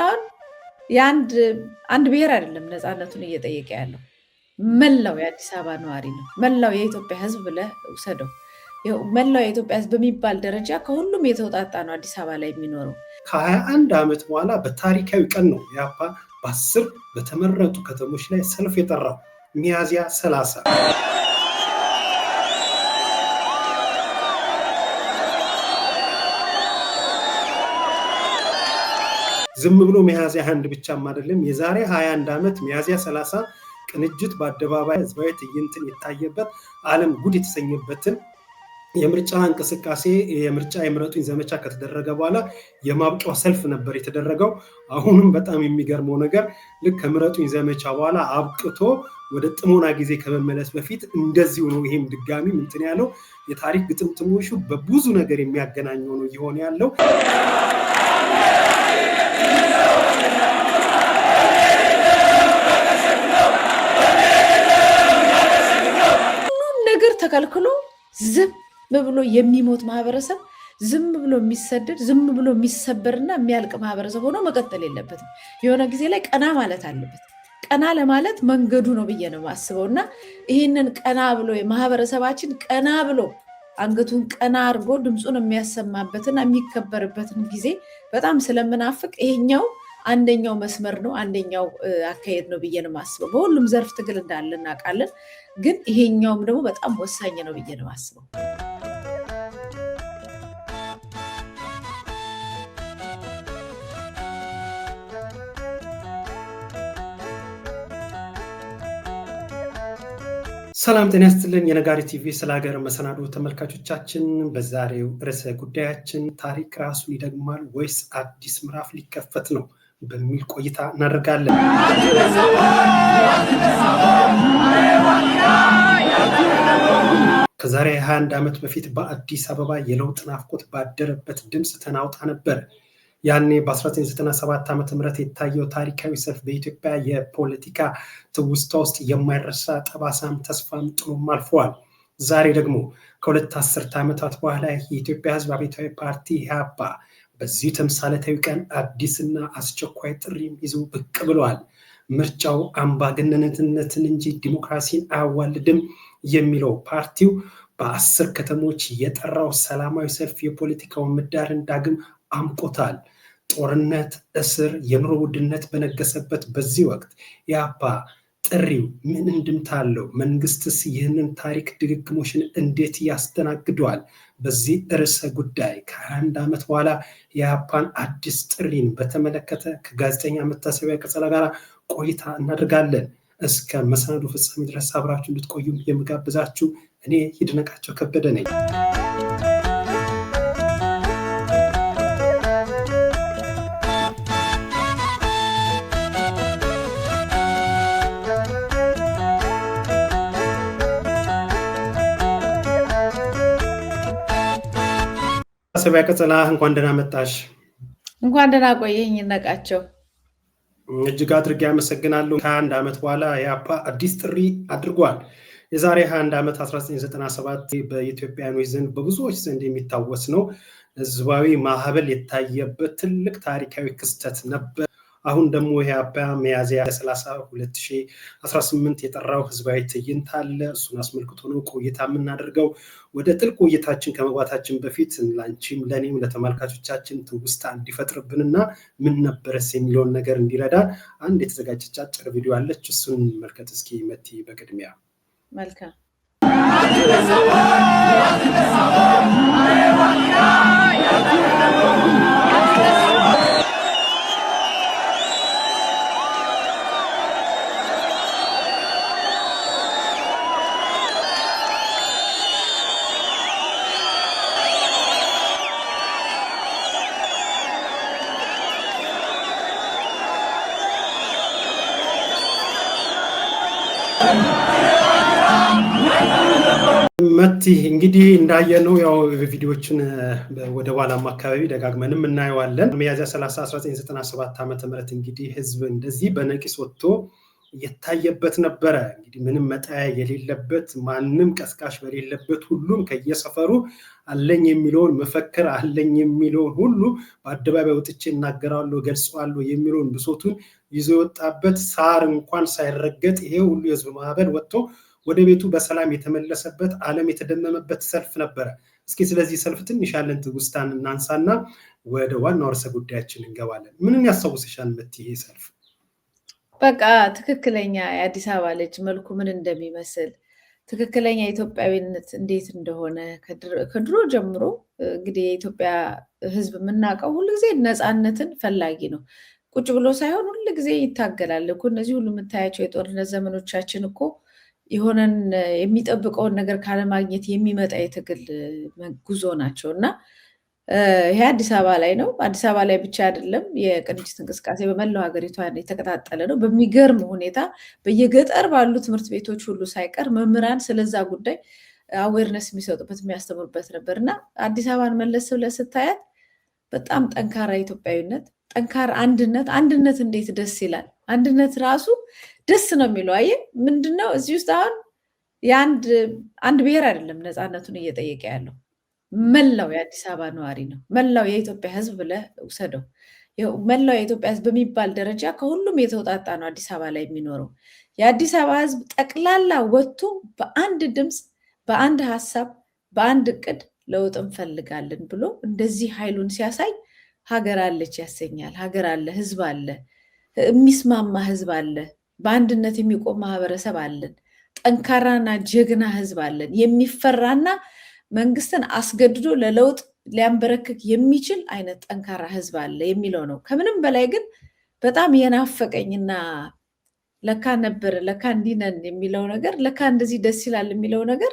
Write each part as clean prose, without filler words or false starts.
አሁን አንድ ብሔር አይደለም ነፃነቱን እየጠየቀ ያለው መላው የአዲስ አበባ ነዋሪ ነው። መላው የኢትዮጵያ ሕዝብ ብለህ ውሰደው። መላው የኢትዮጵያ ሕዝብ በሚባል ደረጃ ከሁሉም የተውጣጣ ነው አዲስ አበባ ላይ የሚኖረው። ከ21 ዓመት በኋላ በታሪካዊ ቀን ነው ኢህአፓ በ10 በተመረጡ ከተሞች ላይ ሰልፍ የጠራው ሚያዝያ 30። ዝም ብሎ ሚያዝያ 1 ብቻም አይደለም። የዛሬ 21 ዓመት ሚያዝያ 30 ቅንጅት በአደባባይ ህዝባዊ ትዕይንትን የታየበት ዓለም ጉድ የተሰኘበትን የምርጫ እንቅስቃሴ የምርጫ የምረጡኝ ዘመቻ ከተደረገ በኋላ የማብቂያው ሰልፍ ነበር የተደረገው። አሁንም በጣም የሚገርመው ነገር ልክ ከምረጡኝ ዘመቻ በኋላ አብቅቶ ወደ ጥሞና ጊዜ ከመመለስ በፊት እንደዚሁ ነው። ይሄም ድጋሚ እንትን ያለው የታሪክ ግጥምጥሞሹ በብዙ ነገር የሚያገናኘው ነው እየሆነ ያለው። ነገር ተከልክሎ ዝም ብሎ የሚሞት ማህበረሰብ፣ ዝም ብሎ የሚሰደድ፣ ዝም ብሎ የሚሰበርና የሚያልቅ ማህበረሰብ ሆኖ መቀጠል የለበትም። የሆነ ጊዜ ላይ ቀና ማለት አለበት። ቀና ለማለት መንገዱ ነው ብዬ ነው የማስበው እና ይህንን ቀና ብሎ የማህበረሰባችን ቀና ብሎ አንገቱን ቀና አድርጎ ድምፁን የሚያሰማበትና የሚከበርበትን ጊዜ በጣም ስለምናፍቅ ይሄኛው አንደኛው መስመር ነው፣ አንደኛው አካሄድ ነው ብዬ ነው የማስበው። በሁሉም ዘርፍ ትግል እንዳለ እናውቃለን፣ ግን ይሄኛውም ደግሞ በጣም ወሳኝ ነው ብዬ ነው የማስበው። ሰላም ጤና ይስጥልን። የነጋሪት ቲቪ ስለ ሀገር መሰናዶ ተመልካቾቻችን፣ በዛሬው ርዕሰ ጉዳያችን ታሪክ ራሱን ይደግማል ወይስ አዲስ ምዕራፍ ሊከፈት ነው በሚል ቆይታ እናደርጋለን። ከዛሬ 21 ዓመት በፊት በአዲስ አበባ የለውጥ ናፍቆት ባደረበት ድምፅ ተናውጣ ነበር። ያኔ በ1997 ዓ.ም የታየው ታሪካዊ ሰልፍ በኢትዮጵያ የፖለቲካ ትውስታ ውስጥ የማይረሳ ጠባሳም ተስፋም ጥሎም አልፈዋል። ዛሬ ደግሞ ከሁለት አስርተ ዓመታት በኋላ የኢትዮጵያ ሕዝብ አብዮታዊ ፓርቲ ኢህአፓ በዚህ ተምሳሌታዊ ቀን አዲስና አስቸኳይ ጥሪም ይዞ ብቅ ብለዋል። ምርጫው አምባገነንነትን እንጂ ዲሞክራሲን አያዋልድም የሚለው ፓርቲው በ10 ከተሞች የጠራው ሰላማዊ ሰልፍ የፖለቲካውን ምህዳርን ዳግም አምቆታል። ጦርነት፣ እስር፣ የኑሮ ውድነት በነገሰበት በዚህ ወቅት ኢህአፓ ጥሪው ምን እንድምታ አለው? መንግስትስ ይህንን ታሪክ ድግግሞሽን እንዴት ያስተናግደዋል? በዚህ ርዕሰ ጉዳይ ከ21 ዓመት በኋላ የኢህአፓን አዲስ ጥሪን በተመለከተ ከጋዜጠኛ መታሰቢያ ቀጸላ ጋር ቆይታ እናደርጋለን። እስከ መሰናዶ ፍጻሜ ድረስ አብራችሁ እንድትቆዩ የምጋብዛችሁ እኔ ይድነቃቸው ከበደ ነኝ። መታሰቢያ ቀጸላ እንኳን ደህና መጣሽ። እንኳን ደህና ቆየኝ ይድነቃቸው። እጅግ አድርጌ አመሰግናለሁ። ከ21 ዓመት በኋላ ኢህአፓ አዲስ ጥሪ አድርጓል። የዛሬ 21 ዓመት 1997 በኢትዮጵያውያኖች ዘንድ በብዙዎች ዘንድ የሚታወስ ነው። ህዝባዊ ማዕበል የታየበት ትልቅ ታሪካዊ ክስተት ነበር። አሁን ደግሞ ኢህአፓ ሚያዝያ 30 2018 የጠራው ህዝባዊ ትዕይንት አለ። እሱን አስመልክቶ ነው ቆይታ የምናደርገው። ወደ ጥልቅ ቆይታችን ከመግባታችን በፊት ላንቺም ለኔም ለተመልካቾቻችን ትውስታ እንዲፈጥርብንና ምን ነበረስ የሚለውን ነገር እንዲረዳ አንድ የተዘጋጀች አጭር ቪዲዮ አለች። እሱን መልከት እስኪ መቲ በቅድሚያ። መልካም መቲ እንግዲህ እንዳየነው ያው ቪዲዮዎችን ወደ ኋላም አካባቢ ደጋግመንም እናየዋለን። ሚያዝያ 30 1997 ዓ.ም እንግዲህ ህዝብ እንደዚህ በነቂስ ወጥቶ እየታየበት ነበረ። እንግዲህ ምንም መጣያ የሌለበት ማንም ቀስቃሽ በሌለበት ሁሉም ከየሰፈሩ አለኝ የሚለውን መፈክር አለኝ የሚለውን ሁሉ በአደባባይ ወጥቼ እናገራለሁ ገልጸዋለሁ የሚለውን ብሶቱን ይዞ የወጣበት ሳር እንኳን ሳይረገጥ ይሄ ሁሉ የህዝብ ማዕበል ወጥቶ ወደ ቤቱ በሰላም የተመለሰበት ዓለም የተደመመበት ሰልፍ ነበረ። እስኪ ስለዚህ ሰልፍ ትንሽ ያለን ትውስታን እናንሳና ወደ ዋናው ርዕሰ ጉዳያችን እንገባለን። ምንን ያስታውስሻል መቲ ይሄ ሰልፍ? በቃ ትክክለኛ የአዲስ አበባ ልጅ መልኩ ምን እንደሚመስል ትክክለኛ ኢትዮጵያዊነት እንዴት እንደሆነ ከድሮ ጀምሮ እንግዲህ የኢትዮጵያ ህዝብ የምናውቀው ሁልጊዜ ነፃነትን ፈላጊ ነው። ቁጭ ብሎ ሳይሆን ሁልጊዜ ይታገላል እኮ። እነዚህ ሁሉ የምታያቸው የጦርነት ዘመኖቻችን እኮ የሆነን የሚጠብቀውን ነገር ካለማግኘት የሚመጣ የትግል ጉዞ ናቸው እና ይሄ አዲስ አበባ ላይ ነው። አዲስ አበባ ላይ ብቻ አይደለም፣ የቅንጅት እንቅስቃሴ በመላው ሀገሪቷ የተቀጣጠለ ነው። በሚገርም ሁኔታ በየገጠር ባሉ ትምህርት ቤቶች ሁሉ ሳይቀር መምህራን ስለዛ ጉዳይ አዌርነስ የሚሰጡበት የሚያስተምሩበት ነበር እና አዲስ አበባን መለስ ብለህ ስታያት በጣም ጠንካራ ኢትዮጵያዊነት፣ ጠንካራ አንድነት እንዴት ደስ ይላል! አንድነት ራሱ ደስ ነው የሚለው። አየህ ምንድነው እዚህ ውስጥ አሁን አንድ ብሔር አይደለም ነፃነቱን እየጠየቀ ያለው መላው የአዲስ አበባ ነዋሪ ነው። መላው የኢትዮጵያ ህዝብ ብለህ ውሰደው። መላው የኢትዮጵያ ህዝብ በሚባል ደረጃ ከሁሉም የተውጣጣ ነው አዲስ አበባ ላይ የሚኖረው። የአዲስ አበባ ህዝብ ጠቅላላ ወጥቶ በአንድ ድምፅ፣ በአንድ ሀሳብ፣ በአንድ እቅድ ለውጥ እንፈልጋለን ብሎ እንደዚህ ኃይሉን ሲያሳይ ሀገር አለች ያሰኛል። ሀገር አለ፣ ህዝብ አለ፣ የሚስማማ ህዝብ አለ፣ በአንድነት የሚቆም ማህበረሰብ አለን፣ ጠንካራና ጀግና ህዝብ አለን፣ የሚፈራና መንግስትን አስገድዶ ለለውጥ ሊያንበረክክ የሚችል አይነት ጠንካራ ህዝብ አለ የሚለው ነው። ከምንም በላይ ግን በጣም የናፈቀኝና ለካ ነበር ለካ እንዲነን የሚለው ነገር፣ ለካ እንደዚህ ደስ ይላል የሚለው ነገር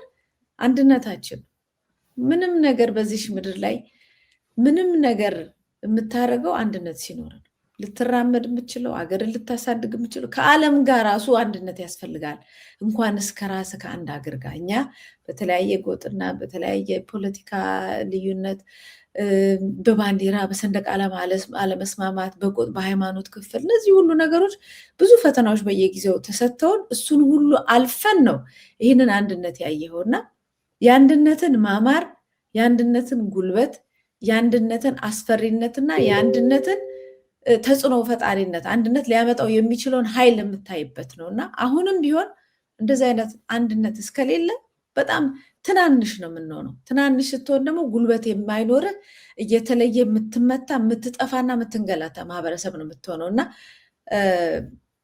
አንድነታችን። ምንም ነገር በዚህ ምድር ላይ ምንም ነገር የምታደርገው አንድነት ሲኖር ነው። ልትራመድ የምችለው አገርን ልታሳድግ የምችለው ከዓለም ጋር ራሱ አንድነት ያስፈልጋል። እንኳንስ ከራስ ከአንድ ሀገር ጋር እኛ በተለያየ ጎጥና በተለያየ ፖለቲካ ልዩነት፣ በባንዲራ በሰንደቅ ዓላማ አለመስማማት፣ በጎጥ በሃይማኖት ክፍል፣ እነዚህ ሁሉ ነገሮች ብዙ ፈተናዎች በየጊዜው ተሰጥተውን እሱን ሁሉ አልፈን ነው ይህንን አንድነት ያየኸውና የአንድነትን ማማር፣ የአንድነትን ጉልበት፣ የአንድነትን አስፈሪነትና የአንድነትን ተጽዕኖ ፈጣሪነት አንድነት ሊያመጣው የሚችለውን ኃይል የምታይበት ነው እና አሁንም ቢሆን እንደዚህ አይነት አንድነት እስከሌለ በጣም ትናንሽ ነው የምንሆነው። ትናንሽ ስትሆን ደግሞ ጉልበት የማይኖርህ እየተለየ የምትመታ የምትጠፋና የምትንገላታ ማህበረሰብ ነው የምትሆነው እና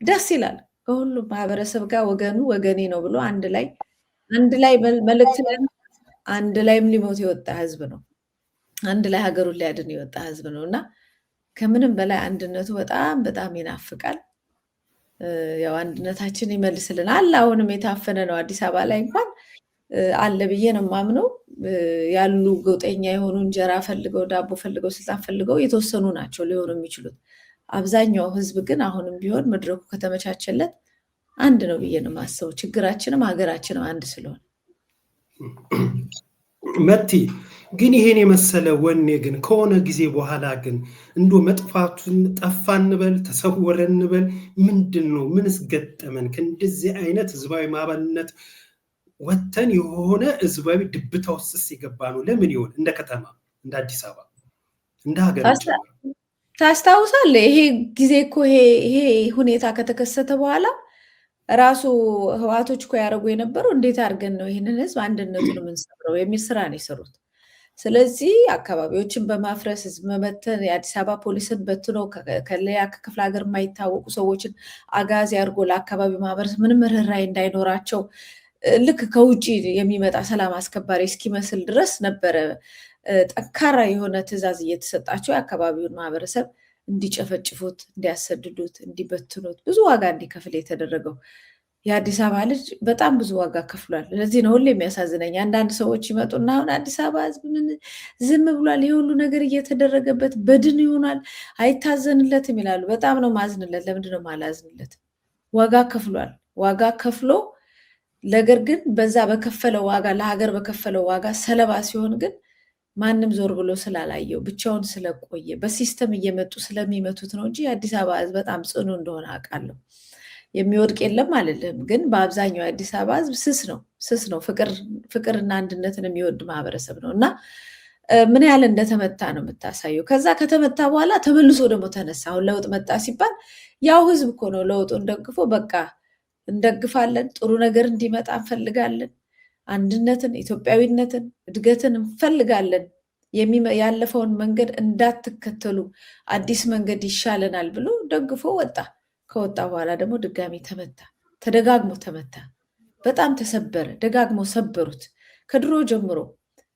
ደስ ይላል። ከሁሉም ማህበረሰብ ጋር ወገኑ ወገኔ ነው ብሎ አንድ ላይ መልእክት አንድ ላይም ሊሞት የወጣ ህዝብ ነው። አንድ ላይ ሀገሩን ሊያድን የወጣ ህዝብ ነው እና ከምንም በላይ አንድነቱ በጣም በጣም ይናፍቃል። ያው አንድነታችን ይመልስልናል። አሁንም የታፈነ ነው አዲስ አበባ ላይ እንኳን አለ ብዬ ነው የማምነው። ያሉ ጎጠኛ የሆኑ እንጀራ ፈልገው ዳቦ ፈልገው ስልጣን ፈልገው የተወሰኑ ናቸው ሊሆኑ የሚችሉት። አብዛኛው ህዝብ ግን አሁንም ቢሆን መድረኩ ከተመቻቸለት አንድ ነው ብዬ ነው የማስበው። ችግራችንም ሀገራችንም አንድ ስለሆነ መቲ ግን ይሄን የመሰለ ወኔ ግን ከሆነ ጊዜ በኋላ ግን እንዶ መጥፋቱን ጠፋ እንበል ተሰወረ እንበል ምንድን ነው? ምንስ ገጠመን? ከእንደዚህ አይነት ህዝባዊ ማዕበልነት ወተን የሆነ ህዝባዊ ድብታ ውስጥ የገባ ነው። ለምን ይሆን? እንደ ከተማ እንደ አዲስ አበባ እንደ ሀገር ታስታውሳለህ? ይሄ ጊዜ እኮ ይሄ ሁኔታ ከተከሰተ በኋላ ራሱ ህወሓቶች እኮ ያደረጉ የነበረው እንዴት አድርገን ነው ይህንን ህዝብ አንድነቱን የምንሰብረው የሚል ስራ ነው የሰሩት። ስለዚህ አካባቢዎችን በማፍረስ ህዝብ መበተን፣ የአዲስ አበባ ፖሊስን በትኖ ከሌላ ከክፍለ ሀገር የማይታወቁ ሰዎችን አጋዚ አድርጎ ለአካባቢው ማህበረሰብ ምንም ርህራሄ እንዳይኖራቸው ልክ ከውጭ የሚመጣ ሰላም አስከባሪ እስኪመስል ድረስ ነበረ ጠንካራ የሆነ ትዕዛዝ እየተሰጣቸው የአካባቢውን ማህበረሰብ እንዲጨፈጭፉት፣ እንዲያሰድዱት፣ እንዲበትኑት ብዙ ዋጋ እንዲከፍል የተደረገው። የአዲስ አበባ ልጅ በጣም ብዙ ዋጋ ከፍሏል። ለዚህ ነው ሁሌ የሚያሳዝነኝ አንዳንድ ሰዎች ይመጡና አሁን አዲስ አበባ ህዝብ ዝም ብሏል፣ ይህ ሁሉ ነገር እየተደረገበት በድን ይሆናል አይታዘንለትም ይላሉ። በጣም ነው ማዝንለት። ለምንድን ነው ማላዝንለት? ዋጋ ከፍሏል። ዋጋ ከፍሎ ነገር ግን በዛ በከፈለው ዋጋ ለሀገር በከፈለው ዋጋ ሰለባ ሲሆን ግን ማንም ዞር ብሎ ስላላየው ብቻውን ስለቆየ በሲስተም እየመጡ ስለሚመቱት ነው እንጂ የአዲስ አበባ ህዝብ በጣም ጽኑ እንደሆነ አውቃለሁ። የሚወድቅ የለም አልልም፣ ግን በአብዛኛው የአዲስ አበባ ህዝብ ስስ ነው። ፍቅርና አንድነትን የሚወድ ማህበረሰብ ነው እና ምን ያህል እንደተመታ ነው የምታሳየው። ከዛ ከተመታ በኋላ ተመልሶ ደግሞ ተነሳ። አሁን ለውጥ መጣ ሲባል ያው ህዝብ እኮ ነው ለውጡን ደግፎ በቃ እንደግፋለን፣ ጥሩ ነገር እንዲመጣ እንፈልጋለን፣ አንድነትን፣ ኢትዮጵያዊነትን፣ እድገትን እንፈልጋለን፣ ያለፈውን መንገድ እንዳትከተሉ አዲስ መንገድ ይሻለናል ብሎ ደግፎ ወጣ። ከወጣ በኋላ ደግሞ ድጋሚ ተመታ፣ ተደጋግሞ ተመታ፣ በጣም ተሰበረ። ደጋግሞ ሰበሩት።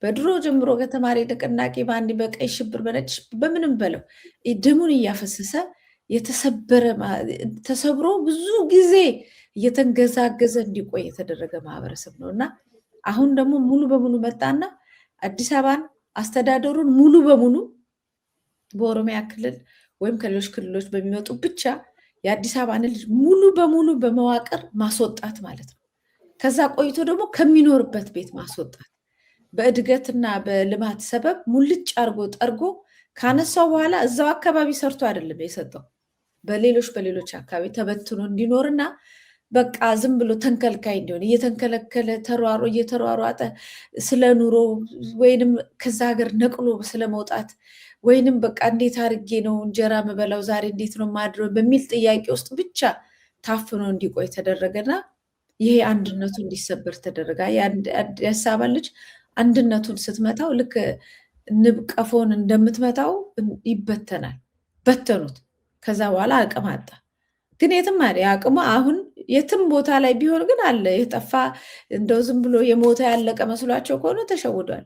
በድሮ ጀምሮ ከተማሪ ንቅናቄ በአንድ በቀይ ሽብር በነጭ በምንም በለው ደሙን እያፈሰሰ የተሰበረ ተሰብሮ ብዙ ጊዜ እየተንገዛገዘ እንዲቆይ የተደረገ ማህበረሰብ ነው እና አሁን ደግሞ ሙሉ በሙሉ መጣና አዲስ አበባን አስተዳደሩን ሙሉ በሙሉ በኦሮሚያ ክልል ወይም ከሌሎች ክልሎች በሚመጡ ብቻ የአዲስ አበባን ልጅ ሙሉ በሙሉ በመዋቅር ማስወጣት ማለት ነው። ከዛ ቆይቶ ደግሞ ከሚኖርበት ቤት ማስወጣት በእድገትና በልማት ሰበብ ሙልጭ አርጎ ጠርጎ ካነሳው በኋላ እዛው አካባቢ ሰርቶ አይደለም የሰጠው፣ በሌሎች አካባቢ ተበትኖ እንዲኖርና በቃ ዝም ብሎ ተንከልካይ እንዲሆን እየተንከለከለ እየተሯሯጠ ስለ ኑሮ ወይንም ከዛ ሀገር ነቅሎ ስለመውጣት ወይንም በቃ እንዴት አድርጌ ነው እንጀራ መበላው ዛሬ እንዴት ነው ማድረው በሚል ጥያቄ ውስጥ ብቻ ታፍኖ እንዲቆይ ተደረገና ይሄ አንድነቱ እንዲሰበር ተደረገ። የአዲስ አበባ ልጅ አንድነቱን ስትመታው ልክ ንብ ቀፎን እንደምትመታው ይበተናል። በተኑት። ከዛ በኋላ አቅም አጣ። ግን የትም አለ አቅሙ። አሁን የትም ቦታ ላይ ቢሆን ግን አለ። የጠፋ እንደው ዝም ብሎ የሞተ ያለቀ መስሏቸው ከሆነ ተሸውዷል።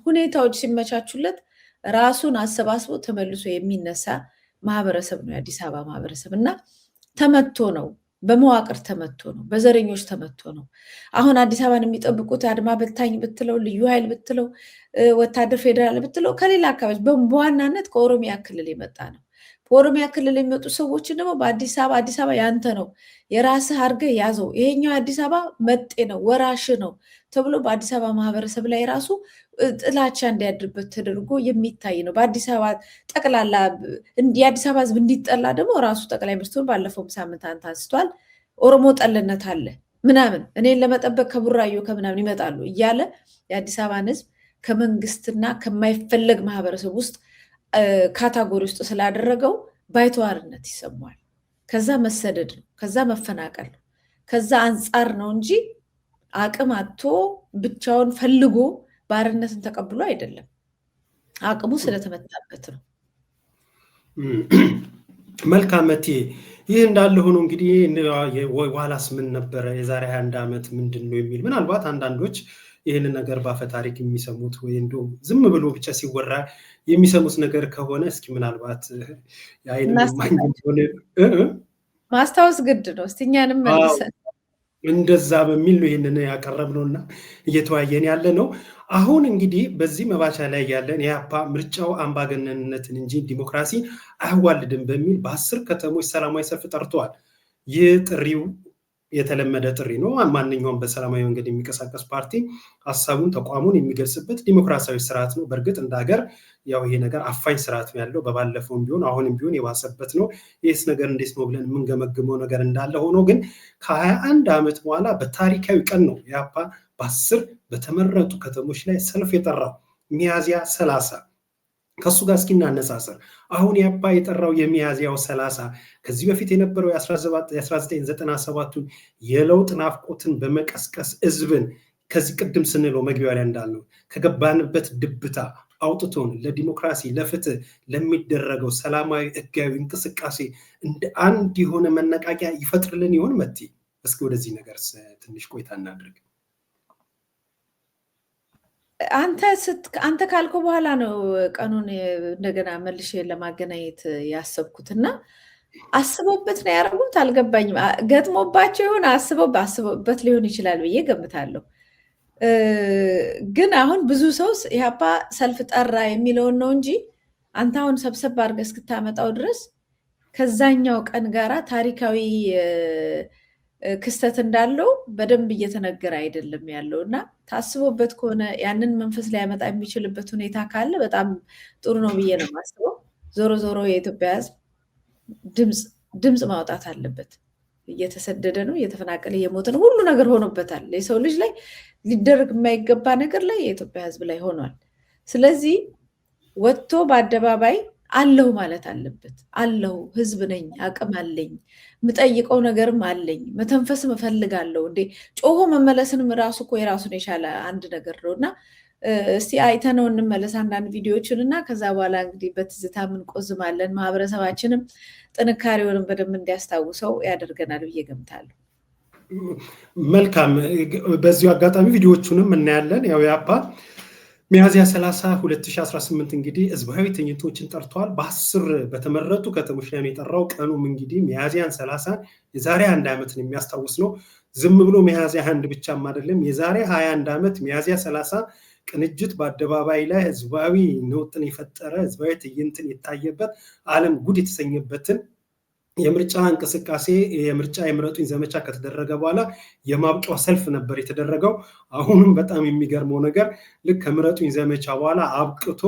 ሁኔታዎች ሲመቻቹለት ራሱን አሰባስቦ ተመልሶ የሚነሳ ማህበረሰብ ነው የአዲስ አበባ ማህበረሰብ እና ተመቶ ነው፣ በመዋቅር ተመቶ ነው፣ በዘረኞች ተመቶ ነው። አሁን አዲስ አበባን የሚጠብቁት አድማ በታኝ ብትለው፣ ልዩ ኃይል ብትለው፣ ወታደር ፌዴራል ብትለው ከሌላ አካባቢ በዋናነት ከኦሮሚያ ክልል የመጣ ነው። በኦሮሚያ ክልል የሚመጡ ሰዎችን ደግሞ በአዲስ አበባ ያንተ ነው የራስህ አድርገህ ያዘው፣ ይሄኛው የአዲስ አበባ መጤ ነው ወራሽ ነው ተብሎ በአዲስ አበባ ማህበረሰብ ላይ ራሱ ጥላቻ እንዲያድርበት ተደርጎ የሚታይ ነው። በአዲስ አበባ ጠቅላላ የአዲስ አበባ ህዝብ እንዲጠላ ደግሞ ራሱ ጠቅላይ ሚኒስትሩ ባለፈው ሳምንት አንስቷል። ኦሮሞ ጠልነት አለ ምናምን እኔን ለመጠበቅ ከቡራዮ ከምናምን ይመጣሉ እያለ የአዲስ አበባን ህዝብ ከመንግስትና ከማይፈለግ ማህበረሰብ ውስጥ ካታጎሪ ውስጥ ስላደረገው ባይተዋርነት ይሰማዋል። ከዛ መሰደድ ነው፣ ከዛ መፈናቀል ነው፣ ከዛ አንጻር ነው እንጂ አቅም አጥቶ ብቻውን ፈልጎ ባርነትን ተቀብሎ አይደለም። አቅሙ ስለተመታበት ነው። መልካም መቴ፣ ይህ እንዳለ ሆኖ እንግዲህ ዋላስ ምን ነበረ የዛሬ 21 ዓመት ምንድን ነው የሚል ምናልባት አንዳንዶች ይህንን ነገር ባፈ ታሪክ የሚሰሙት ወይ እንደውም ዝም ብሎ ብቻ ሲወራ የሚሰሙት ነገር ከሆነ እስኪ ምናልባት የአይን ማኝ ሆነ ማስታወስ ግድ ነው። እስቲ እኛንም መልሰን እንደዛ በሚል ነው ይህንን ያቀረብነውና እየተወያየን ያለ ነው። አሁን እንግዲህ በዚህ መባቻ ላይ ያለን የኢህአፓ ምርጫው አምባገነንነትን እንጂ ዲሞክራሲ አያዋልድም በሚል በ10 ከተሞች ሰላማዊ ሰልፍ ጠርተዋል። ይህ ጥሪው የተለመደ ጥሪ ነው። ማንኛውም በሰላማዊ መንገድ የሚንቀሳቀስ ፓርቲ ሀሳቡን ተቋሙን የሚገልጽበት ዲሞክራሲያዊ ስርዓት ነው። በእርግጥ እንደ ሀገር ያው ይሄ ነገር አፋኝ ስርዓት ነው ያለው። በባለፈውም ቢሆን አሁንም ቢሆን የባሰበት ነው። ይህስ ነገር እንዴት ነው ብለን የምንገመግመው ነገር እንዳለ ሆኖ ግን ከ21 ዓመት በኋላ በታሪካዊ ቀን ነው ኢህአፓ በ10 በተመረጡ ከተሞች ላይ ሰልፍ የጠራው ሚያዝያ 30። ከሱ ጋር እስኪ እናነጻጽር። አሁን ኢህአፓ የጠራው የሚያዝያው 30 ከዚህ በፊት የነበረው የ1997ቱን የለውጥ ናፍቆትን በመቀስቀስ ህዝብን ከዚህ ቅድም ስንለው መግቢያ ላይ እንዳልነው ከገባንበት ድብታ አውጥቶን ለዲሞክራሲ ለፍትህ ለሚደረገው ሰላማዊ ህጋዊ እንቅስቃሴ እንደ አንድ የሆነ መነቃቂያ ይፈጥርልን ይሆን? መቲ እስኪ ወደዚህ ነገር ትንሽ ቆይታ እናድርግ። አንተ ካልኩ በኋላ ነው ቀኑን እንደገና መልሼ ለማገናኘት ያሰብኩትና አስበውበት ነው ያደረጉት። አልገባኝም። ገጥሞባቸው ይሆን አስበውበት ሊሆን ይችላል ብዬ ገምታለሁ። ግን አሁን ብዙ ሰው ኢህአፓ ሰልፍ ጠራ የሚለውን ነው እንጂ አንተ አሁን ሰብሰብ አድርገህ እስክታመጣው ድረስ ከዛኛው ቀን ጋራ ታሪካዊ ክስተት እንዳለው በደንብ እየተነገረ አይደለም ያለው እና ታስቦበት ከሆነ ያንን መንፈስ ሊያመጣ የሚችልበት ሁኔታ ካለ በጣም ጥሩ ነው ብዬ ነው የማስበው። ዞሮ ዞሮ የኢትዮጵያ ህዝብ ድምፅ ማውጣት አለበት። እየተሰደደ ነው፣ እየተፈናቀለ እየሞተ ነው። ሁሉ ነገር ሆኖበታል። የሰው ልጅ ላይ ሊደረግ የማይገባ ነገር ላይ የኢትዮጵያ ሕዝብ ላይ ሆኗል። ስለዚህ ወጥቶ በአደባባይ አለሁ ማለት አለበት። አለሁ፣ ሕዝብ ነኝ፣ አቅም አለኝ፣ የምጠይቀው ነገርም አለኝ፣ መተንፈስም እፈልጋለሁ። እንዴ ጮሆ መመለስንም ራሱ እኮ የራሱን የቻለ አንድ ነገር ነው እና እስቲ አይተነው እንመለስ አንዳንድ ቪዲዮዎችን እና ከዛ በኋላ እንግዲህ በትዝታ እንቆዝማለን። ማህበረሰባችንም ጥንካሬውንም በደንብ እንዲያስታውሰው ያደርገናል ብዬ ገምታለሁ። መልካም። በዚሁ አጋጣሚ ቪዲዮዎቹንም እናያለን። ያው ያባ ሚያዝያ 30 2018 እንግዲህ ህዝባዊ ትዕይንቶችን ጠርተዋል። በ10 በተመረጡ ከተሞች ላይ የጠራው ቀኑም እንግዲህ ሚያዝያን 30 የዛሬ 1 ዓመትን የሚያስታውስ ነው። ዝም ብሎ ሚያዝያ 1 ብቻም አይደለም። የዛሬ 21 ዓመት ሚያዝያ 30 ቅንጅት በአደባባይ ላይ ህዝባዊ ነውጥን የፈጠረ ህዝባዊ ትዕይንትን የታየበት ዓለም ጉድ የተሰኘበትን የምርጫ እንቅስቃሴ የምርጫ የምረጡኝ ዘመቻ ከተደረገ በኋላ የማብቂያው ሰልፍ ነበር የተደረገው። አሁንም በጣም የሚገርመው ነገር ልክ ከምረጡኝ ዘመቻ በኋላ አብቅቶ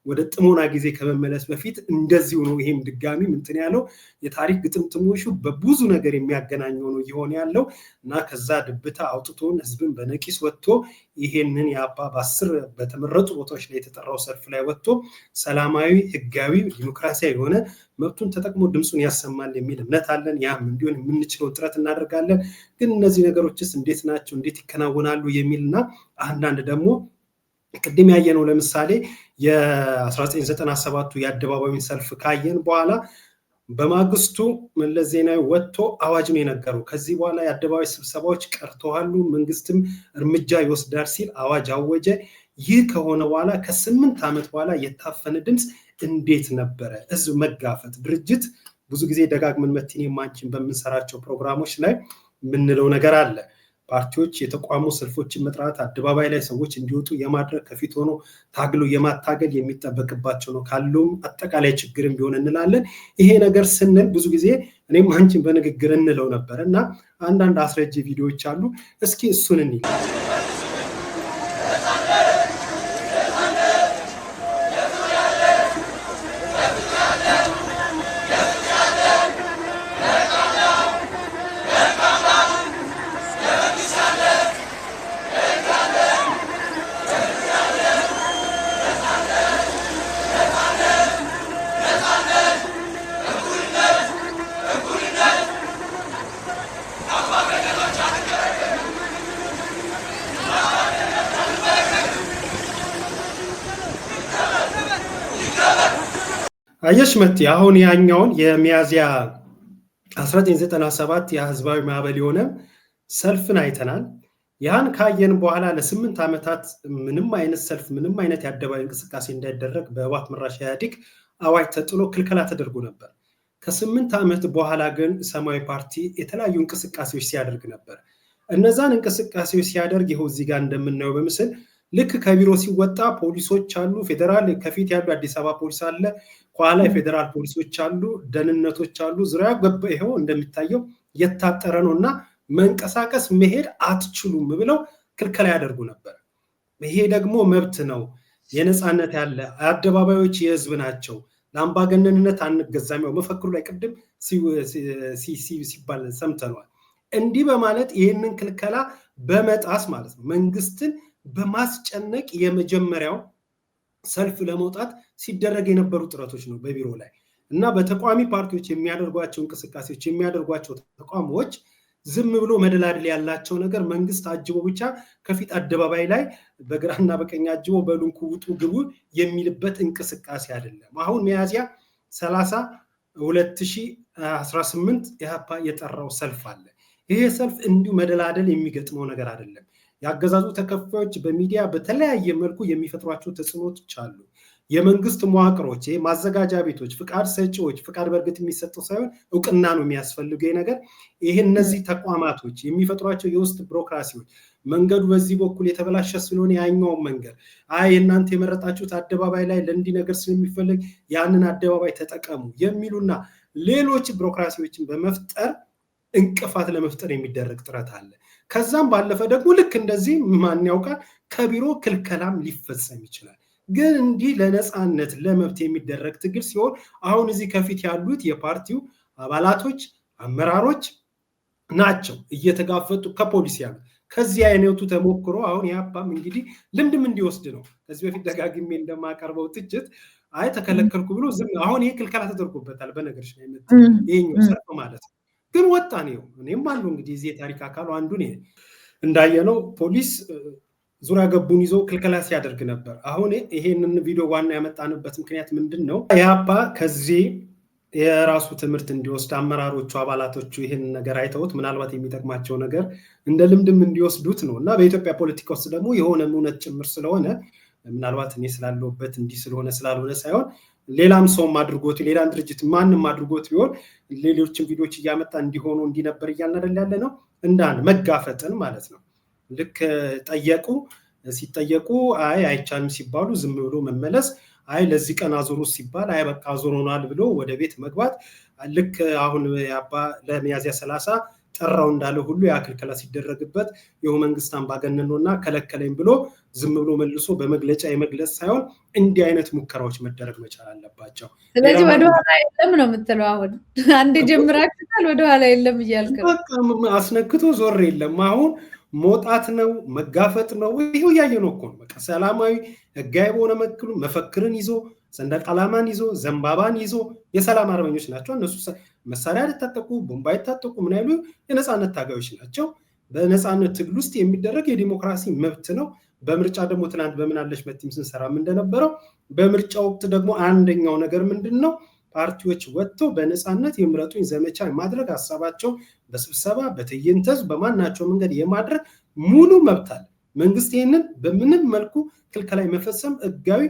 ወደ ጥሞና ጊዜ ከመመለስ በፊት እንደዚሁ ነው። ይሄም ድጋሚ ምንትን ያለው የታሪክ ግጥምጥሞሹ በብዙ ነገር የሚያገናኘው ነው እየሆነ ያለው እና ከዛ ድብታ አውጥቶን ህዝብን በነቂስ ወጥቶ ይሄንን የአባ በ10 በተመረጡ ቦታዎች ላይ የተጠራው ሰልፍ ላይ ወጥቶ ሰላማዊ፣ ህጋዊ፣ ዲሞክራሲያዊ የሆነ መብቱን ተጠቅሞ ድምፁን ያሰማል የሚል እምነት አለን። ያም እንዲሆን የምንችለው ጥረት እናደርጋለን። ግን እነዚህ ነገሮችስ እንዴት ናቸው? እንዴት ይከናወናሉ? የሚልና አንዳንድ ደግሞ ቅድም ያየነው ለምሳሌ የ1997ቱ የአደባባዩን ሰልፍ ካየን በኋላ በማግስቱ መለስ ዜናዊ ወጥቶ አዋጅ ነው የነገረው። ከዚህ በኋላ የአደባባይ ስብሰባዎች ቀርተዋል፣ መንግስትም እርምጃ ይወስዳል ሲል አዋጅ አወጀ። ይህ ከሆነ በኋላ ከ8 ዓመት በኋላ የታፈነ ድምፅ እንዴት ነበረ? ህዝብ መጋፈጥ ድርጅት ብዙ ጊዜ ደጋግመን መቲን የማንችን በምንሰራቸው ፕሮግራሞች ላይ የምንለው ነገር አለ። ፓርቲዎች የተቋሙ ሰልፎችን መጥራት፣ አደባባይ ላይ ሰዎች እንዲወጡ የማድረግ ከፊት ሆኖ ታግሎ የማታገል የሚጠበቅባቸው ነው። ካለውም አጠቃላይ ችግርም ቢሆን እንላለን። ይሄ ነገር ስንል ብዙ ጊዜ እኔም አንቺን በንግግር እንለው ነበር እና አንዳንድ አስረጅ ቪዲዮዎች አሉ። እስኪ እሱን እንይ። አየሽ መቲ፣ አሁን ያኛውን የሚያዝያ 1997 የህዝባዊ ማዕበል የሆነ ሰልፍን አይተናል። ያን ካየን በኋላ ለ8 ዓመታት ምንም አይነት ሰልፍ፣ ምንም አይነት የአደባባይ እንቅስቃሴ እንዳይደረግ በህወሓት መራሽ ኢህአዴግ አዋጅ ተጥሎ ክልከላ ተደርጎ ነበር። ከ8 ዓመት በኋላ ግን ሰማያዊ ፓርቲ የተለያዩ እንቅስቃሴዎች ሲያደርግ ነበር። እነዛን እንቅስቃሴዎች ሲያደርግ ይኸው እዚህ ጋር እንደምናየው በምስል ልክ ከቢሮ ሲወጣ ፖሊሶች አሉ። ፌዴራል ከፊት ያሉ አዲስ አበባ ፖሊስ አለ፣ ከኋላ የፌዴራል ፖሊሶች አሉ፣ ደህንነቶች አሉ። ዙሪያ ገባ ይሄው እንደሚታየው የታጠረ ነው እና መንቀሳቀስ መሄድ አትችሉም ብለው ክልከላ ያደርጉ ነበር። ይሄ ደግሞ መብት ነው፣ የነፃነት ያለ አደባባዮች የህዝብ ናቸው፣ ለአምባገነንነት አንገዛም። ያው መፈክሩ ላይ ቅድም ሲባል ሰምተነዋል። እንዲህ በማለት ይህንን ክልከላ በመጣስ ማለት ነው መንግስትን በማስጨነቅ የመጀመሪያው ሰልፍ ለመውጣት ሲደረግ የነበሩ ጥረቶች ነው በቢሮ ላይ እና በተቋሚ ፓርቲዎች የሚያደርጓቸው እንቅስቃሴዎች የሚያደርጓቸው ተቋሞች ዝም ብሎ መደላድል ያላቸው ነገር መንግስት አጅቦ ብቻ ከፊት አደባባይ ላይ በግራና በቀኝ አጅቦ በሉንኩ ውጡ ግቡ የሚልበት እንቅስቃሴ አይደለም። አሁን ሚያዝያ 30 2018 ኢህአፓ የጠራው ሰልፍ አለ። ይሄ ሰልፍ እንዲሁ መደላደል የሚገጥመው ነገር አይደለም። ያገዛዙ ተከፋዮች በሚዲያ በተለያየ መልኩ የሚፈጥሯቸው ተጽዕኖዎች አሉ። የመንግስት መዋቅሮች፣ ማዘጋጃ ቤቶች፣ ፍቃድ ሰጪዎች፣ ፍቃድ በእርግጥ የሚሰጠው ሳይሆን እውቅና ነው የሚያስፈልገው ነገር። ይሄ እነዚህ ተቋማቶች የሚፈጥሯቸው የውስጥ ቢሮክራሲዎች መንገዱ በዚህ በኩል የተበላሸ ስለሆነ ያኛውን መንገድ እናንተ የመረጣችሁት አደባባይ ላይ ለእንዲህ ነገር ስለሚፈልግ ያንን አደባባይ ተጠቀሙ የሚሉና ሌሎች ቢሮክራሲዎችን በመፍጠር እንቅፋት ለመፍጠር የሚደረግ ጥረት አለ። ከዛም ባለፈ ደግሞ ልክ እንደዚህ ማን ያውቃል ከቢሮ ክልከላም ሊፈጸም ይችላል። ግን እንዲህ ለነፃነት ለመብት የሚደረግ ትግል ሲሆን አሁን እዚህ ከፊት ያሉት የፓርቲው አባላቶች፣ አመራሮች ናቸው እየተጋፈጡ ከፖሊስ ያሉ። ከዚህ አይነቱ ተሞክሮ አሁን የአባም እንግዲህ ልምድም እንዲወስድ ነው። ከዚህ በፊት ደጋግሜ እንደማቀርበው ትችት አይ ተከለከልኩ ብሎ ዝም አሁን ይሄ ክልከላ ተደርጎበታል። በነገርሽ ላይ ይሄኛው ሰርፍ ማለት ነው። ግን ወጣ ነው። እኔም አሉ እንግዲህ እዚህ የታሪክ አካሉ አንዱ ነው። እንዳየነው ፖሊስ ዙሪያ ገቡን ይዞ ክልከላ ሲያደርግ ነበር። አሁን ይሄንን ቪዲዮ ዋና ያመጣንበት ምክንያት ምንድን ነው? የአባ ከዚህ የራሱ ትምህርት እንዲወስድ አመራሮቹ አባላቶቹ ይህን ነገር አይተውት ምናልባት የሚጠቅማቸው ነገር እንደ ልምድም እንዲወስዱት ነው። እና በኢትዮጵያ ፖለቲካ ውስጥ ደግሞ የሆነ እውነት ጭምር ስለሆነ ምናልባት እኔ ስላለሁበት እንዲህ ስለሆነ ስላልሆነ ሳይሆን ሌላም ሰውም አድርጎት ሌላም ድርጅት ማንም አድርጎት ቢሆን ሌሎችን ቪዲዮዎች እያመጣ እንዲሆኑ እንዲነበር እያልን ያለ ነው። እንደ አንድ መጋፈጥን ማለት ነው። ልክ ሲጠየቁ አይ አይቻልም ሲባሉ ዝም ብሎ መመለስ፣ አይ ለዚህ ቀን አዞሩ ሲባል አይ በቃ አዞሮናል ብሎ ወደ ቤት መግባት። ልክ አሁን አባ ለሚያዝያ 30 ጠራው እንዳለ ሁሉ ያ ክልከላ ሲደረግበት ይኸው መንግስት አምባገነን ነውና ከለከለኝ ብሎ ዝም ብሎ መልሶ በመግለጫ የመግለጽ ሳይሆን እንዲህ አይነት ሙከራዎች መደረግ መቻል አለባቸው። ስለዚህ ወደኋላ የለም ነው የምትለው? አሁን አንድ ጀምራችኋል፣ ወደኋላ የለም እያልክ ነው? በቃ አስነክቶ ዞር የለም። አሁን መውጣት ነው፣ መጋፈጥ ነው። ይሄው እያየነው እኮ ነው። በቃ ሰላማዊ ህጋዊ በሆነ መክሉ መፈክርን ይዞ ሰንደቅ ዓላማን ይዞ ዘንባባን ይዞ የሰላም አርበኞች ናቸው እነሱ። መሳሪያ አይታጠቁ፣ ቦምብ አይታጠቁ፣ ምን ያሉ የነፃነት ታጋዮች ናቸው። በነፃነት ትግል ውስጥ የሚደረግ የዲሞክራሲ መብት ነው። በምርጫ ደግሞ ትናንት በምን አለሽ መቲም ስንሰራም እንደነበረው በምርጫ ወቅት ደግሞ አንደኛው ነገር ምንድን ነው? ፓርቲዎች ወጥተው በነፃነት የምረጡኝ ዘመቻ የማድረግ ሀሳባቸው በስብሰባ በትዕይንተ ህዝብ በማናቸው መንገድ የማድረግ ሙሉ መብት አለ። መንግስት ይህንን በምንም መልኩ ክልከላ መፈጸም ህጋዊ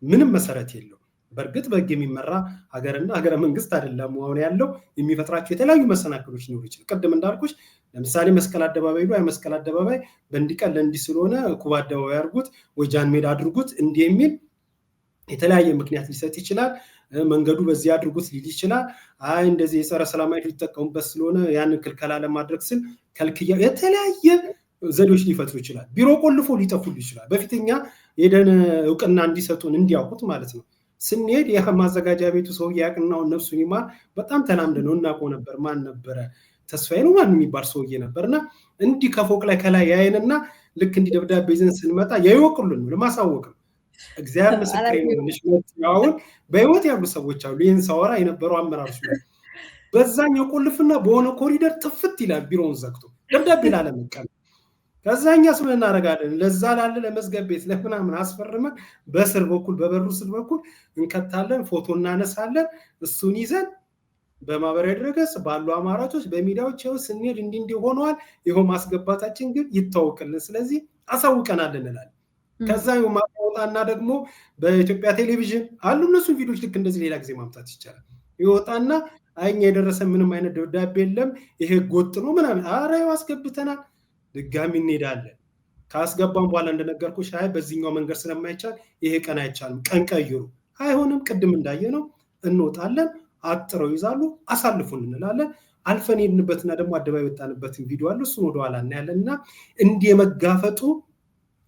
ምንም መሰረት የለው። በእርግጥ በህግ የሚመራ ሀገርና ሀገረ መንግስት አይደለም አሁን ያለው። የሚፈጥራቸው የተለያዩ መሰናክሎች ሊኖሩ ይችላል። ቅድም እንዳልኩሽ ለምሳሌ መስቀል አደባባይ ነው። መስቀል አደባባይ በእንዲቀል እንዲህ ስለሆነ ኩባ አደባባይ አድርጉት ወይ ጃን ሜዳ አድርጉት እንዲህ የሚል የተለያየ ምክንያት ሊሰጥ ይችላል። መንገዱ በዚህ አድርጉት ሊል ይችላል። አይ እንደዚህ የጸረ ሰላማዊ ሊጠቀሙበት ስለሆነ ያንን ክልከላ ለማድረግ ስል ከልክያ የተለያየ ዘዴዎች ሊፈጥሩ ይችላል። ቢሮ ቆልፎ ሊጠፉሉ ይችላል። በፊትኛ ሄደን እውቅና እንዲሰጡን እንዲያውቁት ማለት ነው ስንሄድ የማዘጋጃ ቤቱ ሰው ያቅናውን ነፍሱን ይማር በጣም ተላምደ ነው እናውቀው ነበር። ማን ነበረ? ተስፋዬ ነው ማን የሚባል ሰውዬ ነበርና እንዲህ ከፎቅ ላይ ከላይ ያየንና ልክ እንዲህ ደብዳቤ ይዘን ስንመጣ ያይወቅሉን ነው ለማሳወቅ ነው። እግዚአብሔር ምስክሬ ነው። አሁን በህይወት ያሉ ሰዎች አሉ። ይህን ሳወራ የነበረው አመራሮች ነው። በዛኛው ቆልፍና በሆነ ኮሪደር ጥፍት ይላል ቢሮውን ዘግቶ ደብዳቤ ላለመቀበል። ከዛኛ ስለ እናደርጋለን ለዛ ላለ ለመዝገብ ቤት ለምናምን አስፈርመን በስር በኩል በበሩ ስር በኩል እንከታለን፣ ፎቶ እናነሳለን። እሱን ይዘን በማህበራዊ ድረገጽ ባሉ አማራጮች በሚዲያዎች ይኸው ስንሄድ እንዲህ ሆነዋል፣ ይኸው ማስገባታችን ግን ይታወቅልን፣ ስለዚህ አሳውቀናል እንላለን። ከዛ ማውጣና ደግሞ በኢትዮጵያ ቴሌቪዥን አሉ እነሱን ቪዲዮዎች ልክ እንደዚህ ሌላ ጊዜ ማምጣት ይቻላል። ይወጣና አይኛ የደረሰ ምንም አይነት ደብዳቤ የለም ይሄ ጎጥ ነው ምናምን፣ ኧረ አስገብተናል፣ ድጋሚ እንሄዳለን። ካስገባን በኋላ እንደነገርኩሽ አይ በዚህኛው መንገድ ስለማይቻል ይሄ ቀን አይቻልም፣ ቀን ቀይሩ፣ አይሆንም፣ ቅድም እንዳየነው እንወጣለን። አጥረው ይዛሉ፣ አሳልፉን እንላለን። አልፈን ሄድንበትና ደግሞ አደባባይ ወጣንበትን ቪዲዮ አለ፣ እሱን ወደኋላ እናያለን። እና እንዲህ የመጋፈጡ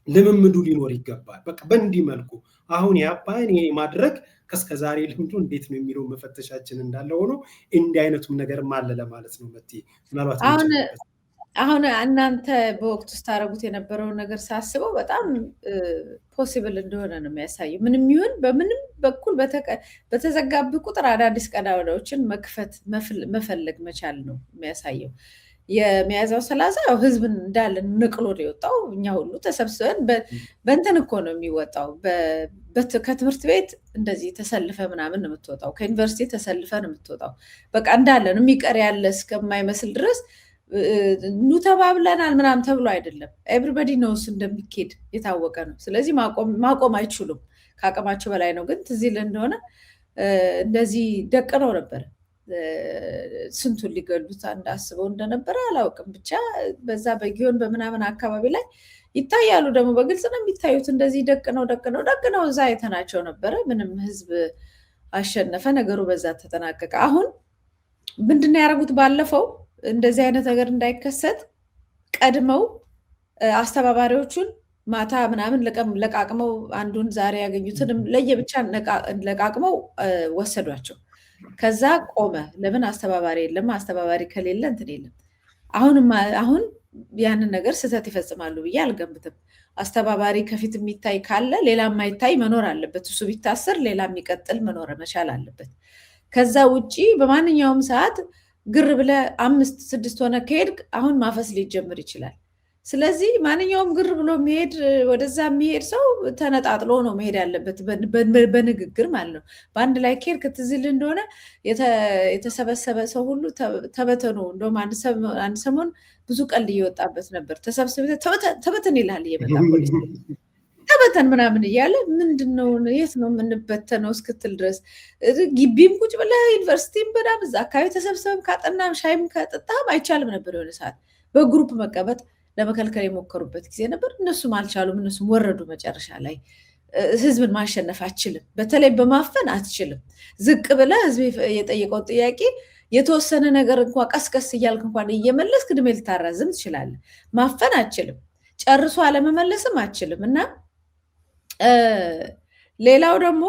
ልምምዱ ሊኖር ይገባል። በቃ በእንዲህ መልኩ አሁን ያባን ማድረግ ከስከዛሬ ልምዱ እንዴት ነው የሚለው መፈተሻችን እንዳለ ሆኖ እንዲህ አይነቱም ነገርም አለ ለማለት ነው። መቲ ምናልባት አሁን እናንተ በወቅቱ ስታረጉት የነበረውን ነገር ሳስበው በጣም ፖሲብል እንደሆነ ነው የሚያሳየው። ምንም ይሁን በምንም በኩል በተዘጋብ ቁጥር አዳዲስ ቀዳዳዎችን መክፈት መፈለግ መቻል ነው የሚያሳየው። የሚያዝያው 30 ያው ህዝብን እንዳለ ንቅሎ ነው የወጣው። እኛ ሁሉ ተሰብስበን በእንትን እኮ ነው የሚወጣው። ከትምህርት ቤት እንደዚህ ተሰልፈ ምናምን ነው የምትወጣው። ከዩኒቨርሲቲ ተሰልፈ ነው የምትወጣው። በቃ እንዳለ ነው የሚቀር ያለ እስከማይመስል ድረስ ኑ ተባብለናል ምናምን ተብሎ አይደለም። ኤቭሪባዲ ኖውስ እንደሚኬድ የታወቀ ነው። ስለዚህ ማቆም አይችሉም። ከአቅማቸው በላይ ነው። ግን ትዝ ይልህ እንደሆነ እንደዚህ ደቅነው ነበር። ስንቱን ሊገሉት እንዳስበው እንደነበረ አላውቅም። ብቻ በዛ በጊዮን በምናምን አካባቢ ላይ ይታያሉ። ደግሞ በግልጽ ነው የሚታዩት። እንደዚህ ደቅነው እዛ አይተናቸው ነበረ። ምንም ህዝብ አሸነፈ፣ ነገሩ በዛ ተጠናቀቀ። አሁን ምንድን ነው ያደረጉት? ባለፈው እንደዚህ አይነት ነገር እንዳይከሰት ቀድመው አስተባባሪዎቹን ማታ ምናምን ለቃቅመው አንዱን ዛሬ ያገኙትን ለየብቻ ለቃቅመው ወሰዷቸው። ከዛ ቆመ። ለምን አስተባባሪ የለም? አስተባባሪ ከሌለ እንትን የለም። አሁን ያንን ነገር ስህተት ይፈጽማሉ ብዬ አልገምትም። አስተባባሪ ከፊት የሚታይ ካለ ሌላ የማይታይ መኖር አለበት። እሱ ቢታሰር ሌላ የሚቀጥል መኖር መቻል አለበት። ከዛ ውጪ በማንኛውም ሰዓት ግር ብለህ 5-6 ሆነ ከሄድክ አሁን ማፈስ ሊጀምር ይችላል። ስለዚህ ማንኛውም ግር ብሎ ወደዛ የሚሄድ ሰው ተነጣጥሎ ነው መሄድ ያለበት፣ በንግግር ማለት ነው። በአንድ ላይ ከሄድክ ትዝ ይልህ እንደሆነ የተሰበሰበ ሰው ሁሉ ተበተኑ። እንደውም አንድ ሰሞን ብዙ ቀልድ እየወጣበት ነበር። ተበተን ይልሃል እየመጣ ፖሊስ ተበተን ምናምን እያለ ምንድነው የት ነው የምንበተነው እስክትል ድረስ ግቢም ቁጭ ብለህ ዩኒቨርሲቲም በዳም እዛ አካባቢ ተሰብሰብም ካጠናም ሻይም ከጠጣም አይቻልም ነበር። የሆነ ሰዓት በግሩፕ መቀመጥ ለመከልከል የሞከሩበት ጊዜ ነበር። እነሱም አልቻሉም። እነሱም ወረዱ። መጨረሻ ላይ ህዝብን ማሸነፍ አትችልም፣ በተለይ በማፈን አትችልም። ዝቅ ብለህ ህዝብ የጠየቀውን ጥያቄ የተወሰነ ነገር እንኳ ቀስቀስ እያልክ እንኳን እየመለስክ ዕድሜ ልታራዝም ትችላለህ። ማፈን አትችልም፣ ጨርሶ አለመመለስም አትችልም። እና ሌላው ደግሞ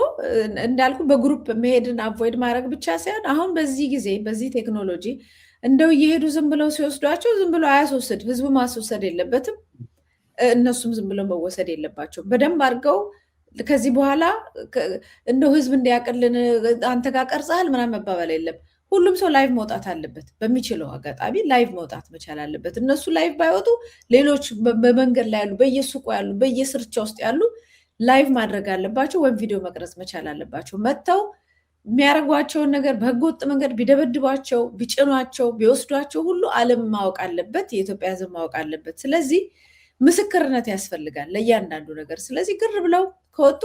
እንዳልኩ በግሩፕ መሄድን አቮይድ ማድረግ ብቻ ሳይሆን አሁን በዚህ ጊዜ በዚህ ቴክኖሎጂ እንደው እየሄዱ ዝም ብለው ሲወስዷቸው ዝም ብለው አያስወስድ፣ ህዝቡ ማስወሰድ የለበትም፣ እነሱም ዝም ብለው መወሰድ የለባቸውም። በደንብ አድርገው ከዚህ በኋላ እንደው ህዝብ እንዲያቅልን አንተ ጋር ቀርጸሃል ምናምን መባባል የለም። ሁሉም ሰው ላይቭ መውጣት አለበት። በሚችለው አጋጣሚ ላይቭ መውጣት መቻል አለበት። እነሱ ላይቭ ባይወጡ ሌሎች በመንገድ ላይ ያሉ፣ በየሱቁ ያሉ፣ በየስርቻ ውስጥ ያሉ ላይቭ ማድረግ አለባቸው፣ ወይም ቪዲዮ መቅረጽ መቻል አለባቸው። መጥተው የሚያደርጓቸውን ነገር በህገወጥ መንገድ ቢደበድቧቸው፣ ቢጭኗቸው፣ ቢወስዷቸው ሁሉ ዓለም ማወቅ አለበት፣ የኢትዮጵያ ህዝብ ማወቅ አለበት። ስለዚህ ምስክርነት ያስፈልጋል ለእያንዳንዱ ነገር። ስለዚህ ግር ብለው ከወጡ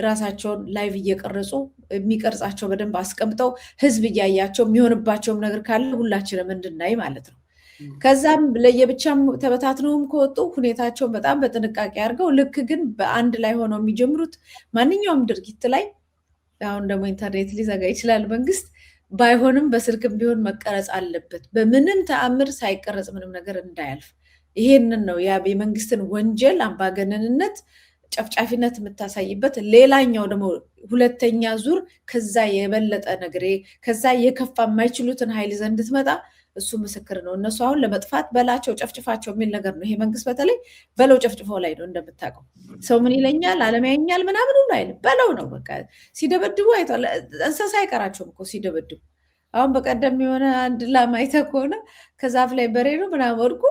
ራሳቸውን ላይቭ እየቀረጹ የሚቀርጻቸው በደንብ አስቀምጠው ህዝብ እያያቸው የሚሆንባቸውም ነገር ካለ ሁላችንም እንድናይ ማለት ነው። ከዛም ለየብቻም ተበታትነውም ከወጡ ሁኔታቸውን በጣም በጥንቃቄ አድርገው ልክ ግን በአንድ ላይ ሆነው የሚጀምሩት ማንኛውም ድርጊት ላይ አሁን ደግሞ ኢንተርኔት ሊዘጋ ይችላል መንግስት፣ ባይሆንም በስልክም ቢሆን መቀረጽ አለበት። በምንም ተአምር ሳይቀረጽ ምንም ነገር እንዳያልፍ። ይሄንን ነው የመንግስትን ወንጀል፣ አምባገነንነት፣ ጨፍጫፊነት የምታሳይበት። ሌላኛው ደግሞ ሁለተኛ ዙር ከዛ የበለጠ ነገር ከዛ የከፋ የማይችሉትን ኃይል ይዘህ እንድትመጣ እሱ ምስክር ነው። እነሱ አሁን ለመጥፋት በላቸው ጨፍጭፋቸው የሚል ነገር ነው። ይሄ መንግስት በተለይ በለው ጨፍጭፈው ላይ ነው። እንደምታውቀው ሰው ምን ይለኛል ዓለም ያየኛል ምናምን ሁሉ አይልም፣ በለው ነው በቃ። ሲደበድቡ አይቷል። እንስሳ አይቀራቸውም እኮ ሲደበድቡ። አሁን በቀደም የሆነ አንድ ላም አይተህ ከሆነ ከዛፍ ላይ በሬ ነው ምናምን ወድቁ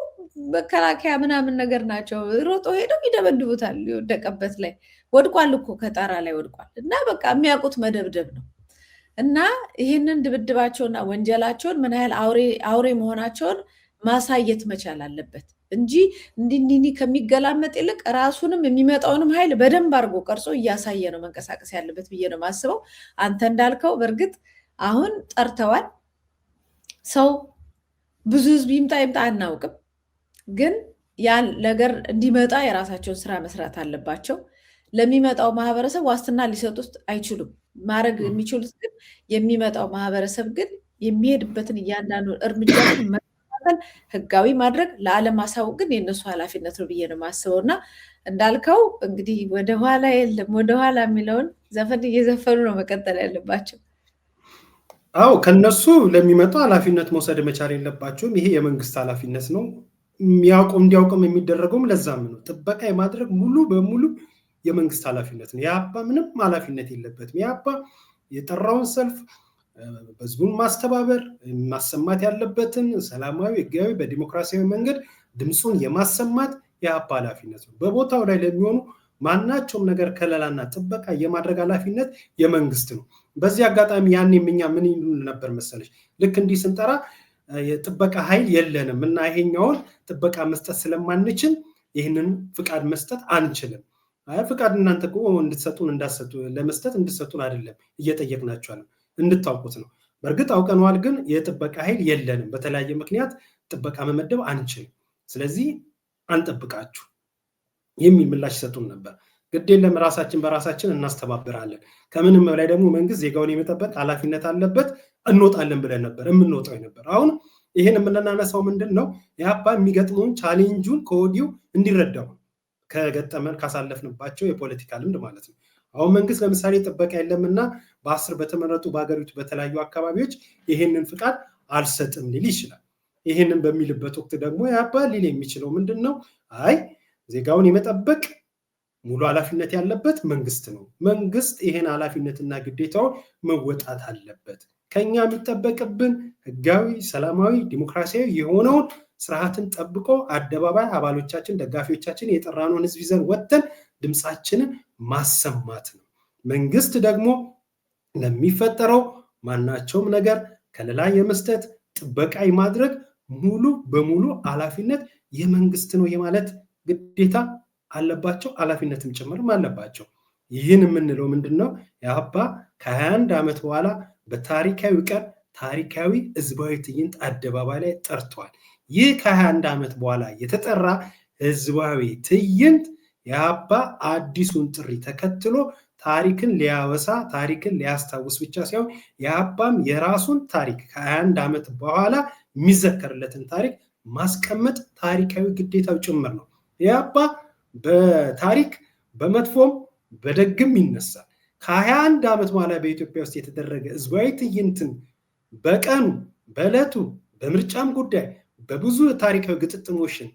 መከላከያ ምናምን ነገር ናቸው ሮጦ ሄደው ይደበድቡታል። የወደቀበት ላይ ወድቋል እኮ ከጣራ ላይ ወድቋል። እና በቃ የሚያውቁት መደብደብ ነው። እና ይህንን ድብድባቸውና ወንጀላቸውን ምን ያህል አውሬ መሆናቸውን ማሳየት መቻል አለበት እንጂ እንዲህ ከሚገላመጥ ይልቅ ራሱንም የሚመጣውንም ኃይል በደንብ አድርጎ ቀርጾ እያሳየ ነው መንቀሳቀስ ያለበት ብዬ ነው የማስበው። አንተ እንዳልከው በእርግጥ አሁን ጠርተዋል። ሰው ብዙ ህዝብ ይምጣ አናውቅም፣ ግን ያን ነገር እንዲመጣ የራሳቸውን ስራ መስራት አለባቸው። ለሚመጣው ማህበረሰብ ዋስትና ሊሰጡት አይችሉም። ማድረግ የሚችሉት ግን የሚመጣው ማህበረሰብ ግን የሚሄድበትን እያንዳንዱ እርምጃ መከታተል፣ ህጋዊ ማድረግ፣ ለዓለም ማሳወቅ ግን የእነሱ ኃላፊነት ነው ብዬ ነው የማስበው። እና እንዳልከው እንግዲህ ወደኋላ የለም ወደኋላ የሚለውን ዘፈን እየዘፈኑ ነው መቀጠል ያለባቸው። አዎ ከነሱ ለሚመጣው ኃላፊነት መውሰድ መቻል የለባቸውም። ይሄ የመንግስት ኃላፊነት ነው። እንዲያውቅም የሚደረገውም ለዛም ነው። ጥበቃ የማድረግ ሙሉ በሙሉ የመንግስት ኃላፊነት ነው። የአባ ምንም ኃላፊነት የለበትም። የአባ የጠራውን ሰልፍ ህዝቡን ማስተባበር፣ ማሰማት ያለበትን ሰላማዊ፣ ህጋዊ፣ በዲሞክራሲያዊ መንገድ ድምፁን የማሰማት የአባ ኃላፊነት ነው። በቦታው ላይ ለሚሆኑ ማናቸውም ነገር ከለላና ጥበቃ የማድረግ ኃላፊነት የመንግስት ነው። በዚህ አጋጣሚ ያኔም እኛ ምን ይሉን ነበር መሰለሽ? ልክ እንዲህ ስንጠራ የጥበቃ ኃይል የለንም እና ይሄኛውን ጥበቃ መስጠት ስለማንችል ይህንን ፍቃድ መስጠት አንችልም። ፍቃድ እናንተ እንድትሰጡን እንዳሰጡ ለመስጠት እንድትሰጡን አይደለም እየጠየቅናቸዋለን፣ እንድታውቁት ነው። በእርግጥ አውቀነዋል፣ ግን የጥበቃ ኃይል የለንም፣ በተለያየ ምክንያት ጥበቃ መመደብ አንችልም፣ ስለዚህ አንጠብቃችሁ የሚል ምላሽ ይሰጡን ነበር። ግድ የለም ራሳችን በራሳችን እናስተባብራለን። ከምንም በላይ ደግሞ መንግስት ዜጋውን የመጠበቅ ኃላፊነት አለበት። እንወጣለን ብለን ነበር የምንወጣው ነበር። አሁን ይህን የምናነሳው ምንድን ነው? የአባ የሚገጥመውን ቻሌንጁን ከወዲሁ እንዲረዳው ከገጠመን ካሳለፍንባቸው የፖለቲካ ልምድ ማለት ነው። አሁን መንግስት ለምሳሌ ጥበቃ የለምና በ10 በተመረጡ በሀገሪቱ በተለያዩ አካባቢዎች ይህንን ፍቃድ አልሰጥም ሊል ይችላል። ይህንን በሚልበት ወቅት ደግሞ ኢህአፓ ሊል የሚችለው ምንድነው? አይ ዜጋውን የመጠበቅ ሙሉ ኃላፊነት ያለበት መንግስት ነው። መንግስት ይሄን ኃላፊነትና ግዴታውን መወጣት አለበት። ከኛ የሚጠበቅብን ህጋዊ፣ ሰላማዊ፣ ዲሞክራሲያዊ የሆነውን ስርዓትን ጠብቆ አደባባይ አባሎቻችን፣ ደጋፊዎቻችን የጠራነውን ህዝብ ይዘን ወጥተን ድምፃችንን ማሰማት ነው። መንግስት ደግሞ ለሚፈጠረው ማናቸውም ነገር ከለላ የመስጠት ጥበቃ የማድረግ ሙሉ በሙሉ ኃላፊነት የመንግስት ነው የማለት ግዴታ አለባቸው፣ ኃላፊነትም ጭምርም አለባቸው። ይህን የምንለው ምንድነው? ኢህአፓ ከ21 ዓመት በኋላ በታሪካዊ ቀን ታሪካዊ ህዝባዊ ትዕይንት አደባባይ ላይ ጠርቷል። ይህ ከ21 ዓመት በኋላ የተጠራ ህዝባዊ ትዕይንት ኢህአፓ አዲሱን ጥሪ ተከትሎ ታሪክን ሊያወሳ ታሪክን ሊያስታውስ ብቻ ሳይሆን ኢህአፓም የራሱን ታሪክ ከ21 ዓመት በኋላ የሚዘከርለትን ታሪክ ማስቀመጥ ታሪካዊ ግዴታው ጭምር ነው። ኢህአፓ በታሪክ በመጥፎም በደግም ይነሳል። ከ21 ዓመት በኋላ በኢትዮጵያ ውስጥ የተደረገ ህዝባዊ ትዕይንትን በቀኑ በዕለቱ በምርጫም ጉዳይ በብዙ ታሪካዊ ግጥጥሞችን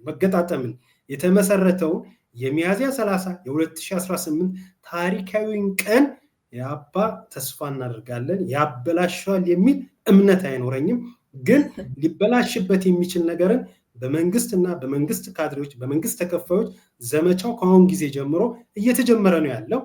መገጣጠምን የተመሰረተውን የሚያዝያ 30 የ2018 ታሪካዊን ቀን ኢህአፓ ተስፋ እናደርጋለን ያበላሸዋል የሚል እምነት አይኖረኝም። ግን ሊበላሽበት የሚችል ነገርን በመንግስትና በመንግስት ካድሬዎች በመንግስት ተከፋዮች ዘመቻው ከአሁን ጊዜ ጀምሮ እየተጀመረ ነው ያለው።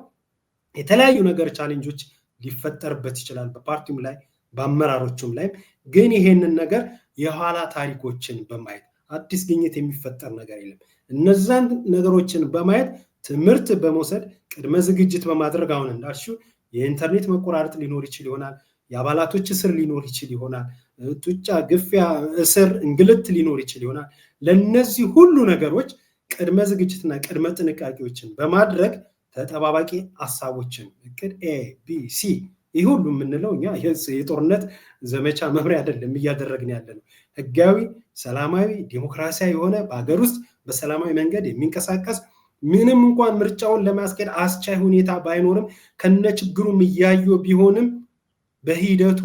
የተለያዩ ነገር ቻሌንጆች ሊፈጠርበት ይችላል በፓርቲውም ላይ በአመራሮቹም ላይ። ግን ይሄንን ነገር የኋላ ታሪኮችን በማየት አዲስ ግኝት የሚፈጠር ነገር የለም። እነዛን ነገሮችን በማየት ትምህርት በመውሰድ ቅድመ ዝግጅት በማድረግ አሁን እንዳልሽው የኢንተርኔት መቆራረጥ ሊኖር ይችል ይሆናል፣ የአባላቶች እስር ሊኖር ይችል ይሆናል፣ ጡጫ፣ ግፊያ፣ እስር፣ እንግልት ሊኖር ይችል ይሆናል። ለነዚህ ሁሉ ነገሮች ቅድመ ዝግጅትና ቅድመ ጥንቃቄዎችን በማድረግ ተጠባባቂ ሐሳቦችን እቅድ ኤ ቢ ሲ ይህ ሁሉ የምንለው እኛ የጦርነት ዘመቻ መምሪያ አይደለም እያደረግን ያለ ነው። ህጋዊ፣ ሰላማዊ፣ ዲሞክራሲያዊ የሆነ በሀገር ውስጥ በሰላማዊ መንገድ የሚንቀሳቀስ ምንም እንኳን ምርጫውን ለማስኬድ አስቻይ ሁኔታ ባይኖርም ከነችግሩም እያዩ ቢሆንም በሂደቱ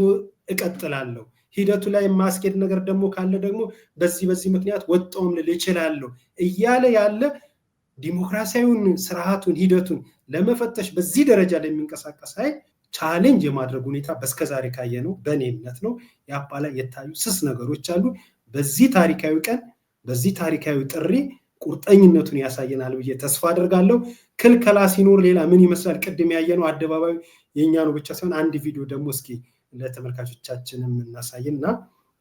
እቀጥላለሁ፣ ሂደቱ ላይ የማስኬድ ነገር ደግሞ ካለ ደግሞ በዚህ ምክንያት ወጣውም ልል እችላለሁ እያለ ያለ ዲሞክራሲያዊውን ስርዓቱን ሂደቱን ለመፈተሽ በዚህ ደረጃ ለሚንቀሳቀስ ኃይል ቻሌንጅ የማድረግ ሁኔታ በስከዛሬ ካየ ነው በእኔ እምነት ነው ኢህአፓ ላይ የታዩ ስስ ነገሮች አሉ። በዚህ ታሪካዊ ቀን በዚህ ታሪካዊ ጥሪ ቁርጠኝነቱን ያሳየናል ብዬ ተስፋ አደርጋለሁ። ክልከላ ሲኖር ሌላ ምን ይመስላል? ቅድም ያየነው አደባባዩ የኛ ነው ብቻ ሳይሆን አንድ ቪዲዮ ደግሞ እስኪ ለተመልካቾቻችንም እናሳይና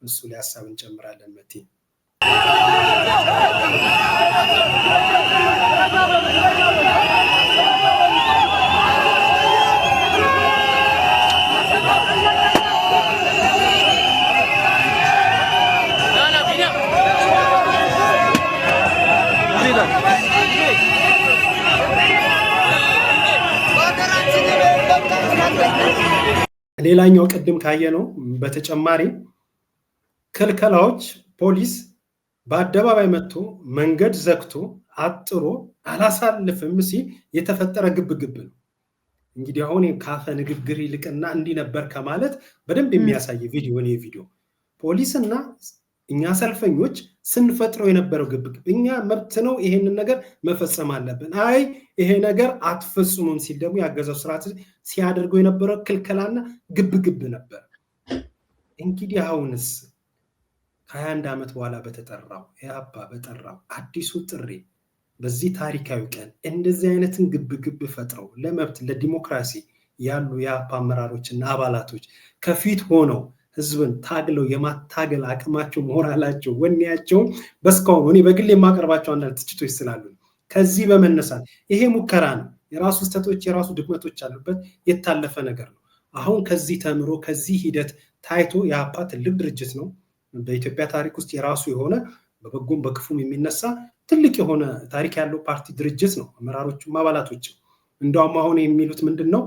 እሱ ላይ ሐሳብ እንጨምራለን። መቲ ሌላኛው ቅድም ካየነው በተጨማሪ ክልከላዎች ፖሊስ በአደባባይ መጥቶ መንገድ ዘግቶ አጥሮ አላሳልፍም ሲል የተፈጠረ ግብግብ ነው። እንግዲህ አሁን ካፈ ንግግር ይልቅና እንዲህ ነበር ከማለት በደንብ የሚያሳይ ቪዲዮ ነው። የቪዲዮ ፖሊስና እኛ ሰልፈኞች ስንፈጥረው የነበረው ግብግብ እኛ መብት ነው ይሄንን ነገር መፈጸም አለብን፣ አይ ይሄ ነገር አትፈጽሙም ሲል ደግሞ ያገዛው ስርዓት ሲያደርገው የነበረው ክልከላና ግብግብ ነበር። እንግዲህ አሁንስ ከ21 ዓመት በኋላ በተጠራው ኢህአፓ በጠራው አዲሱ ጥሪ በዚህ ታሪካዊ ቀን እንደዚህ አይነትን ግብግብ ፈጥረው ለመብት ለዲሞክራሲ ያሉ የኢህአፓ አመራሮችና አባላቶች ከፊት ሆነው ህዝብን ታግለው የማታገል አቅማቸው ሞራላቸው ወኔያቸው በስካውን እኔ በግል የማቀርባቸው አንዳንድ ትችቶች ስላሉ ከዚህ በመነሳት ይሄ ሙከራ ነው። የራሱ ስህተቶች የራሱ ድክመቶች አሉበት፣ የታለፈ ነገር ነው። አሁን ከዚህ ተምሮ ከዚህ ሂደት ታይቶ የኢህአፓ ትልቅ ድርጅት ነው። በኢትዮጵያ ታሪክ ውስጥ የራሱ የሆነ በበጎም በክፉም የሚነሳ ትልቅ የሆነ ታሪክ ያለው ፓርቲ ድርጅት ነው። አመራሮቹም አባላቶችም እንደውም አሁን የሚሉት ምንድነው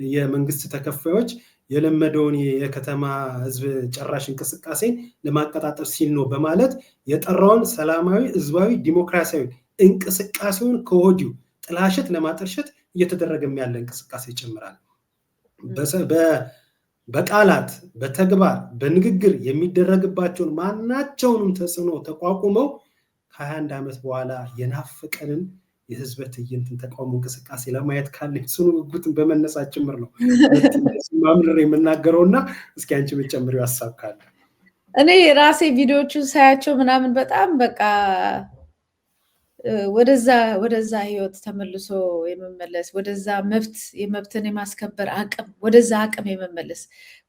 የመንግስት ተከፋዮች የለመደውን የከተማ ህዝብ ጨራሽ እንቅስቃሴ ለማቀጣጠል ሲል ነው በማለት የጠራውን ሰላማዊ ህዝባዊ ዲሞክራሲያዊ እንቅስቃሴውን ከወዲሁ ጥላሸት ለማጠልሸት እየተደረገ ያለ እንቅስቃሴ ይጨምራል። በቃላት በተግባር በንግግር የሚደረግባቸውን ማናቸውንም ተጽዕኖ ተቋቁመው ከ21 ዓመት በኋላ የናፈቀንን የህዝብ ትዕይንትን ተቃውሞ እንቅስቃሴ ለማየት ካለኝ ጽኑ ጉጉትን በመነሳት ጭምር ነው ማምረር የምናገረውና እስኪ አንቺ መጨመሪው ሐሳብ ካለ። እኔ ራሴ ቪዲዮዎቹን ሳያቸው ምናምን በጣም በቃ ወደዛ ህይወት ተመልሶ የመመለስ ወደዛ የመብትን የማስከበር አቅም ወደዛ አቅም የመመለስ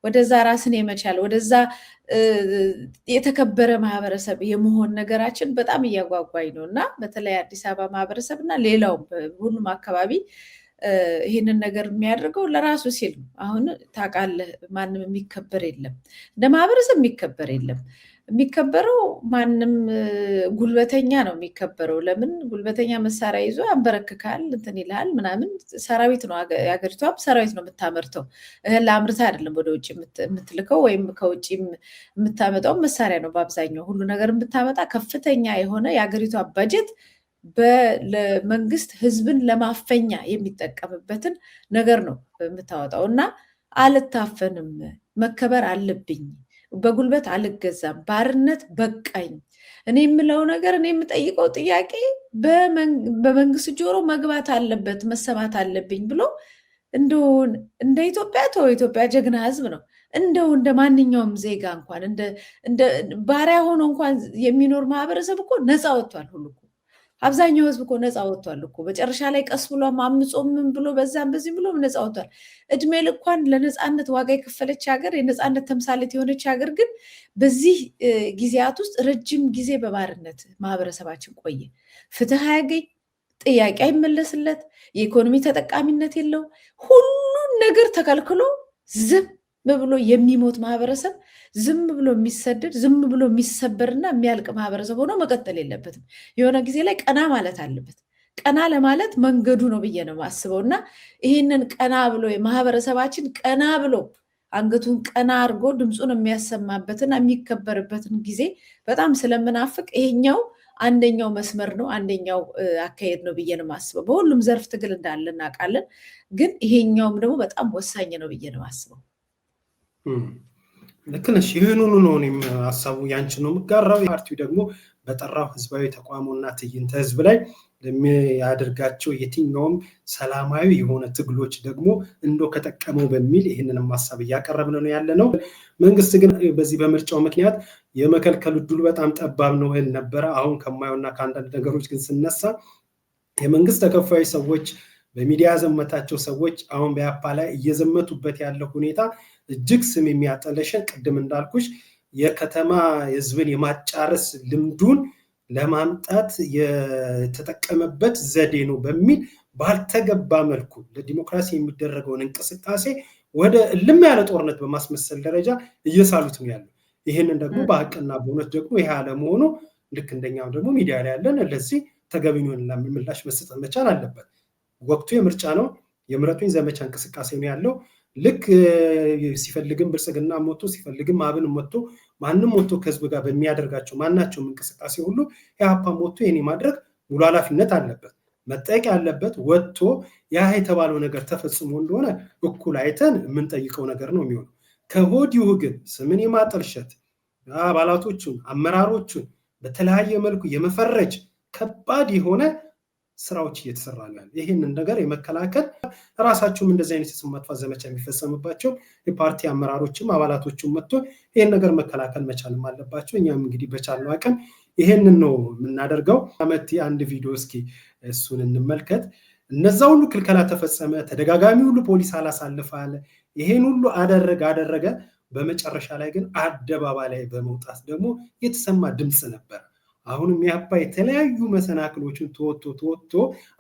ወደዛ ራስን የመቻል ወደዛ የተከበረ ማህበረሰብ የመሆን ነገራችን በጣም እያጓጓኝ ነው እና በተለይ አዲስ አበባ ማህበረሰብ እና ሌላውም ሁሉም አካባቢ ይህንን ነገር የሚያደርገው ለራሱ ሲል ነው። አሁን ታውቃለህ ማንም የሚከበር የለም፣ እንደ ማህበረሰብ የሚከበር የለም። የሚከበረው ማንም ጉልበተኛ ነው የሚከበረው። ለምን ጉልበተኛ መሳሪያ ይዞ ያንበረክካል እንትን ይልሃል ምናምን። ሰራዊት ነው የሀገሪቷም ሰራዊት ነው የምታመርተው። እህል ለአምርታ አይደለም ወደ ውጭ የምትልከው ወይም ከውጭ የምታመጣው መሳሪያ ነው በአብዛኛው። ሁሉ ነገር የምታመጣ ከፍተኛ የሆነ የሀገሪቷ በጀት ለመንግስት ህዝብን ለማፈኛ የሚጠቀምበትን ነገር ነው የምታወጣው እና አልታፈንም፣ መከበር አለብኝ፣ በጉልበት አልገዛም፣ ባርነት በቃኝ። እኔ የምለው ነገር እኔ የምጠይቀው ጥያቄ በመንግስት ጆሮ መግባት አለበት፣ መሰማት አለብኝ ብሎ እንደው እንደ ኢትዮጵያ ኢትዮጵያ ጀግና ህዝብ ነው። እንደው እንደ ማንኛውም ዜጋ እንኳን እንደ ባሪያ ሆኖ እንኳን የሚኖር ማህበረሰብ እኮ ነፃ ወጥቷል። ሁሉ እኮ አብዛኛው ህዝብ እኮ ነፃ ወጥቷል እኮ። መጨረሻ ላይ ቀስ ብሎ አምጾ ምን ብሎ በዛም በዚህ ብሎ ነፃ ወጥቷል። እድሜ ልኳን ለነፃነት ዋጋ የከፈለች ሀገር፣ የነፃነት ተምሳሌት የሆነች ሀገር ግን በዚህ ጊዜያት ውስጥ ረጅም ጊዜ በባርነት ማህበረሰባችን ቆየ። ፍትህ አያገኝ፣ ጥያቄ አይመለስለት፣ የኢኮኖሚ ተጠቃሚነት የለው፣ ሁሉን ነገር ተከልክሎ ዝም ብሎ የሚሞት ማህበረሰብ፣ ዝም ብሎ የሚሰደድ፣ ዝም ብሎ የሚሰበርና የሚያልቅ ማህበረሰብ ሆኖ መቀጠል የለበትም። የሆነ ጊዜ ላይ ቀና ማለት አለበት። ቀና ለማለት መንገዱ ነው ብዬ ነው የማስበው እና ይህንን ቀና ብሎ የማህበረሰባችን ቀና ብሎ አንገቱን ቀና አድርጎ ድምፁን የሚያሰማበትን የሚከበርበትን ጊዜ በጣም ስለምናፍቅ ይሄኛው አንደኛው መስመር ነው፣ አንደኛው አካሄድ ነው ብዬ ነው የማስበው። በሁሉም ዘርፍ ትግል እንዳለ እናውቃለን፣ ግን ይሄኛውም ደግሞ በጣም ወሳኝ ነው ብዬ ነው የማስበው። ልክ ነሽ። ይህንኑ ነው እኔም ሀሳቡ ያንቺ ነው የምጋራው። ፓርቲው ደግሞ በጠራው ህዝባዊ ተቋሙና ትዕይንተ ህዝብ ላይ ለሚያደርጋቸው የትኛውም ሰላማዊ የሆነ ትግሎች ደግሞ ከጠቀመው በሚል ይህንንም ሀሳብ እያቀረብን ነው ያለ ነው። መንግስት ግን በዚህ በምርጫው ምክንያት የመከልከል ዕድሉ በጣም ጠባብ ነው እል ነበረ። አሁን ከማየውና ከአንዳንድ ነገሮች ግን ስነሳ የመንግስት ተከፋይ ሰዎች በሚዲያ ዘመታቸው ሰዎች አሁን በያፓ ላይ እየዘመቱበት ያለው ሁኔታ እጅግ ስም የሚያጠለሸን፣ ቅድም እንዳልኩሽ የከተማ ህዝብን የማጫረስ ልምዱን ለማምጣት የተጠቀመበት ዘዴ ነው በሚል ባልተገባ መልኩ ለዲሞክራሲ የሚደረገውን እንቅስቃሴ ወደ እልም ያለ ጦርነት በማስመሰል ደረጃ እየሳሉት ነው ያለው። ይህንን ደግሞ በሀቅና በእውነት ደግሞ ይሄ አለመሆኑ ልክ እንደኛም ደግሞ ሚዲያ ላይ ያለን ለዚህ ተገቢውን ምላሽ መስጠት መቻል አለበት። ወቅቱ የምርጫ ነው። የምረጡኝ ዘመቻ እንቅስቃሴ ነው ያለው። ልክ ሲፈልግም ብልጽግና ሞቶ ሲፈልግም አብን ሞቶ ማንም ሞቶ ከህዝብ ጋር በሚያደርጋቸው ማናቸውም እንቅስቃሴ ሁሉ የሀፓ ሞቶ የኔ ማድረግ ሙሉ ኃላፊነት አለበት። መጠየቅ ያለበት ወጥቶ ያ የተባለው ነገር ተፈጽሞ እንደሆነ እኩል አይተን የምንጠይቀው ነገር ነው የሚሆነው። ከሆዲሁ ግን ስምን የማጠልሸት አባላቶቹን አመራሮቹን በተለያየ መልኩ የመፈረጅ ከባድ የሆነ ስራዎች እየተሰራ ነው። ይህንን ነገር የመከላከል ራሳቸውም እንደዚህ አይነት የስም ማጥፋት ዘመቻ የሚፈጸምባቸው የፓርቲ አመራሮችም አባላቶችም መጥቶ ይህን ነገር መከላከል መቻልም አለባቸው። እኛም እንግዲህ በቻልነው አቅም ይህንን ነው የምናደርገው። አመት አንድ ቪዲዮ እስኪ እሱን እንመልከት። እነዛ ሁሉ ክልከላ ተፈጸመ፣ ተደጋጋሚ ሁሉ ፖሊስ አላሳልፋለ፣ ይሄን ሁሉ አደረገ። በመጨረሻ ላይ ግን አደባባይ ላይ በመውጣት ደግሞ የተሰማ ድምፅ ነበር። አሁንም ያፓ የተለያዩ መሰናክሎችን ተወጥቶ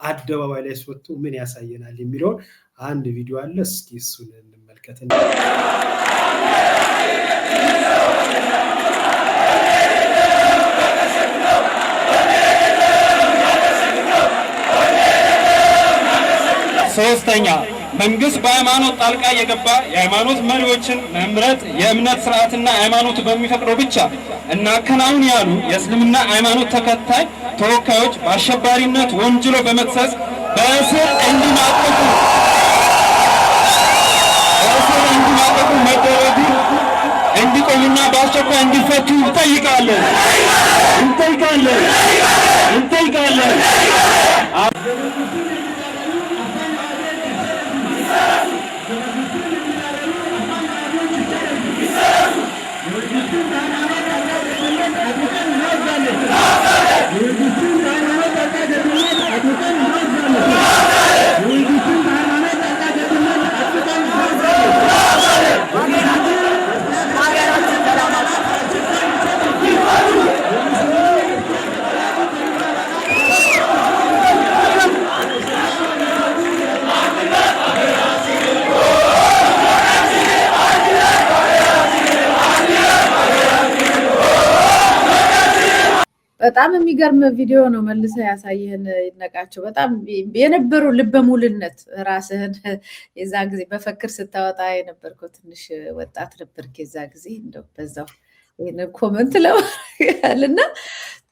አደባባይ ላይ ወጥቶ ምን ያሳየናል የሚለውን አንድ ቪዲዮ አለ። እስኪ እሱን እንመልከት። ሶስተኛ መንግስት በሃይማኖት ጣልቃ የገባ የሃይማኖት መሪዎችን መምረጥ የእምነት ስርዓትና ሃይማኖት በሚፈቅደው ብቻ እናከናውን ያሉ የእስልምና ሃይማኖት ተከታይ ተወካዮች በአሸባሪነት ወንጅሎ በመክሰስ በእስር እንዲማቀቁ እንዲቆሙና በአስቸኳይ እንዲፈቱ እንጠይቃለን። በጣም የሚገርም ቪዲዮ ነው። መልሰ ያሳየህን ይነቃቸው። በጣም የነበረው ልበሙልነት ራስህን የዛ ጊዜ በፈክር ስታወጣ የነበርከው ትንሽ ወጣት ነበርክ የዛ ጊዜ። እንደው በዛው ይሄን ኮመንት ለማለት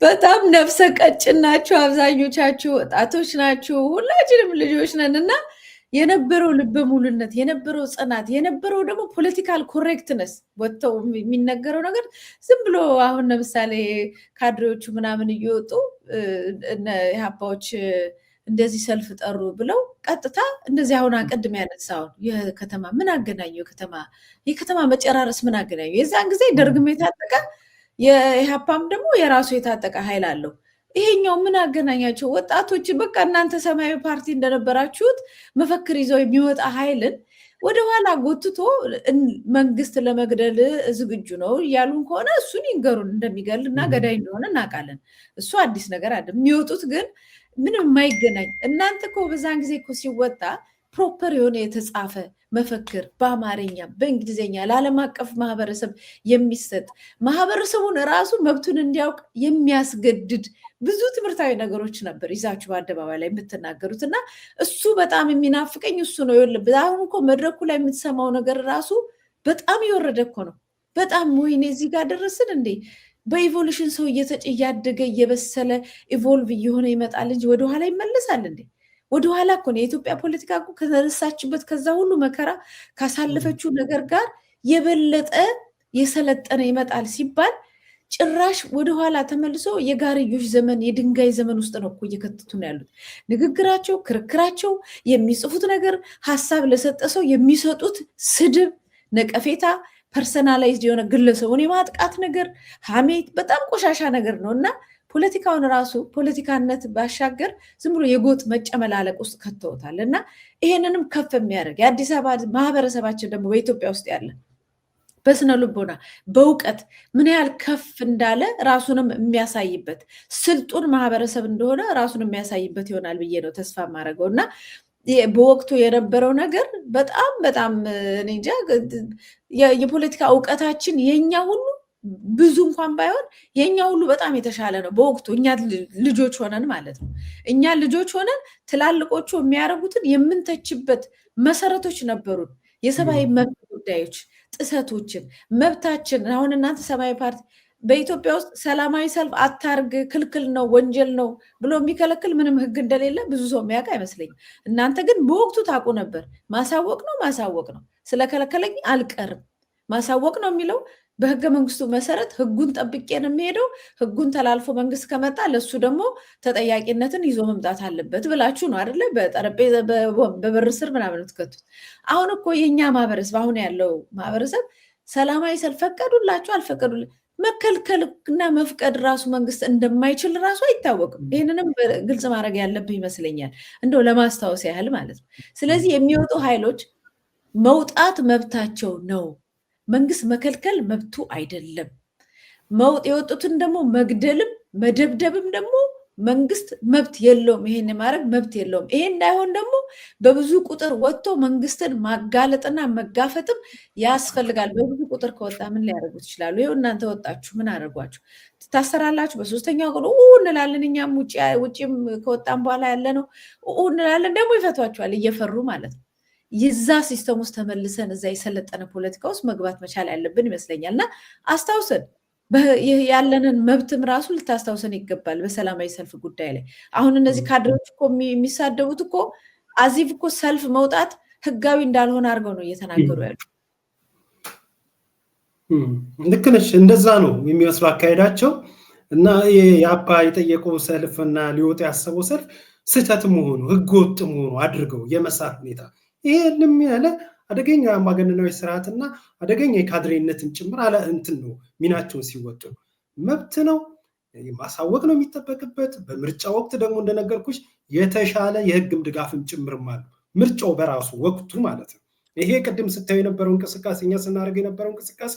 በጣም ነፍሰ ቀጭን ናችሁ አብዛኞቻችሁ፣ ወጣቶች ናችሁ፣ ሁላችንም ልጆች ነንና የነበረው ልበሙልነት፣ የነበረው ጽናት፣ የነበረው ደግሞ ፖለቲካል ኮሬክትነስ ወጥተው የሚነገረው ነገር ዝም ብሎ አሁን ለምሳሌ ካድሬዎቹ ምናምን እየወጡ ኢህአፓዎች እንደዚህ ሰልፍ ጠሩ ብለው ቀጥታ እንደዚህ አሁን አቀድም ያነሳውን የከተማ ምን አገናኘው? የከተማ መጨራረስ ምን አገናኘው? የዛን ጊዜ ደርግም የታጠቀ የኢህአፓም ደግሞ የራሱ የታጠቀ ኃይል አለው። ይሄኛው ምን አገናኛቸው? ወጣቶች በቃ እናንተ ሰማያዊ ፓርቲ እንደነበራችሁት መፈክር ይዘው የሚወጣ ኃይልን ወደኋላ ጎትቶ መንግስት ለመግደል ዝግጁ ነው እያሉን ከሆነ እሱን ይንገሩን። እንደሚገል እና ገዳይ እንደሆነ እናውቃለን። እሱ አዲስ ነገር አለ። የሚወጡት ግን ምንም የማይገናኝ እናንተ እኮ በዛን ጊዜ እኮ ሲወጣ ፕሮፐር የሆነ የተጻፈ መፈክር በአማርኛ በእንግሊዝኛ ለዓለም አቀፍ ማህበረሰብ የሚሰጥ ማህበረሰቡን ራሱ መብቱን እንዲያውቅ የሚያስገድድ ብዙ ትምህርታዊ ነገሮች ነበር ይዛችሁ በአደባባይ ላይ የምትናገሩት እና እሱ በጣም የሚናፍቀኝ እሱ ነው። ይኸውልህ አሁን እኮ መድረኩ ላይ የምትሰማው ነገር ራሱ በጣም የወረደ እኮ ነው። በጣም ወይኔ እዚህ ጋር ደረስን እንዴ? በኢቮሉሽን ሰው እያደገ እየበሰለ ኢቮልቭ እየሆነ ይመጣል እንጂ ወደኋላ ይመለሳል እንዴ? ወደኋላ እኮ ነው የኢትዮጵያ ፖለቲካ እኮ ከተነሳችበት ከዛ ሁሉ መከራ ካሳለፈችው ነገር ጋር የበለጠ የሰለጠነ ይመጣል ሲባል ጭራሽ ወደኋላ ተመልሶ የጋርዮሽ ዘመን የድንጋይ ዘመን ውስጥ ነው እኮ እየከተቱ ነው ያሉት። ንግግራቸው፣ ክርክራቸው፣ የሚጽፉት ነገር፣ ሀሳብ ለሰጠ ሰው የሚሰጡት ስድብ፣ ነቀፌታ፣ ፐርሰናላይዝድ የሆነ ግለሰቡን የማጥቃት ነገር፣ ሀሜት በጣም ቆሻሻ ነገር ነው እና ፖለቲካውን ራሱ ፖለቲካነት ባሻገር ዝም ብሎ የጎጥ መጨመላለቅ ውስጥ ከተውታል እና ይሄንንም ከፍ የሚያደርግ የአዲስ አበባ ማህበረሰባችን ደግሞ በኢትዮጵያ ውስጥ ያለ በስነ ልቦና በእውቀት ምን ያህል ከፍ እንዳለ ራሱንም የሚያሳይበት ስልጡን ማህበረሰብ እንደሆነ ራሱን የሚያሳይበት ይሆናል ብዬ ነው ተስፋ የማደርገው እና በወቅቱ የነበረው ነገር በጣም በጣም እንጃ የፖለቲካ እውቀታችን የኛ ሁሉ ብዙ እንኳን ባይሆን የኛ ሁሉ በጣም የተሻለ ነው በወቅቱ እኛ ልጆች ሆነን ማለት ነው። እኛ ልጆች ሆነን ትላልቆቹ የሚያደርጉትን የምንተችበት መሰረቶች ነበሩን። የሰብአዊ መብት ጉዳዮች ጥሰቶችን መብታችን አሁን እናንተ ሰማያዊ ፓርቲ በኢትዮጵያ ውስጥ ሰላማዊ ሰልፍ አታርግ ክልክል ነው ወንጀል ነው ብሎ የሚከለክል ምንም ህግ እንደሌለ ብዙ ሰው የሚያውቅ አይመስለኝም። እናንተ ግን በወቅቱ ታውቁ ነበር። ማሳወቅ ነው ስለከለከለኝ አልቀርም ማሳወቅ ነው የሚለው በህገ መንግስቱ መሰረት ህጉን ጠብቄ ነው የሚሄደው። ህጉን ተላልፎ መንግስት ከመጣ ለሱ ደግሞ ተጠያቂነትን ይዞ መምጣት አለበት ብላችሁ ነው አይደለ? በጠረጴዛ በበር ስር ምናምን ትከቱት። አሁን እኮ የኛ ማህበረሰብ አሁን ያለው ማህበረሰብ ሰላማዊ ሰልፍ ፈቀዱላችሁ አልፈቀዱላ መከልከልና መፍቀድ ራሱ መንግስት እንደማይችል ራሱ አይታወቅም። ይህንንም ግልጽ ማድረግ ያለብህ ይመስለኛል እንደው ለማስታወስ ያህል ማለት ነው። ስለዚህ የሚወጡ ኃይሎች መውጣት መብታቸው ነው። መንግስት መከልከል መብቱ አይደለም። የወጡትን ደግሞ መግደልም መደብደብም ደግሞ መንግስት መብት የለውም። ይሄን ማድረግ መብት የለውም። ይሄ እንዳይሆን ደግሞ በብዙ ቁጥር ወጥቶ መንግስትን ማጋለጥና መጋፈጥም ያስፈልጋል። በብዙ ቁጥር ከወጣ ምን ሊያደርጉት ይችላሉ? ይኸው እናንተ ወጣችሁ ምን አደረጓችሁ? ትታሰራላችሁ። በሶስተኛው ቀን እንላለን። እኛም ውጭም ከወጣም በኋላ ያለ ነው እንላለን። ደግሞ ይፈቷችኋል እየፈሩ ማለት ነው። ይዛ ሲስተም ውስጥ ተመልሰን እዛ የሰለጠነ ፖለቲካ ውስጥ መግባት መቻል ያለብን ይመስለኛል። እና አስታውሰን ያለንን መብትም ራሱ ልታስታውሰን ይገባል። በሰላማዊ ሰልፍ ጉዳይ ላይ አሁን እነዚህ ካድሬዎች እኮ የሚሳደቡት እኮ አዚፍ እኮ ሰልፍ መውጣት ህጋዊ እንዳልሆነ አድርገው ነው እየተናገሩ ያሉ። ልክ ነሽ። እንደዛ ነው የሚመስለው አካሄዳቸው እና የአባ የጠየቀው ሰልፍ እና ሊወጡ ያሰበው ሰልፍ ስህተት መሆኑ ህገወጥ መሆኑ አድርገው የመሳት ሁኔታ ይሄንም ያለ አደገኛ አምባገነናዊ ስርዓትና አደገኛ የካድሬነትን ጭምር አለ እንትን ነው ሚናቸውን ሲወጡ መብት ነው ማሳወቅ ነው የሚጠበቅበት። በምርጫ ወቅት ደግሞ እንደነገርኩሽ የተሻለ የህግም ድጋፍም ጭምርም አሉ። ምርጫው በራሱ ወቅቱ ማለት ነው። ይሄ ቅድም ስታዩ የነበረው እንቅስቃሴ እኛ ስናደርግ የነበረው እንቅስቃሴ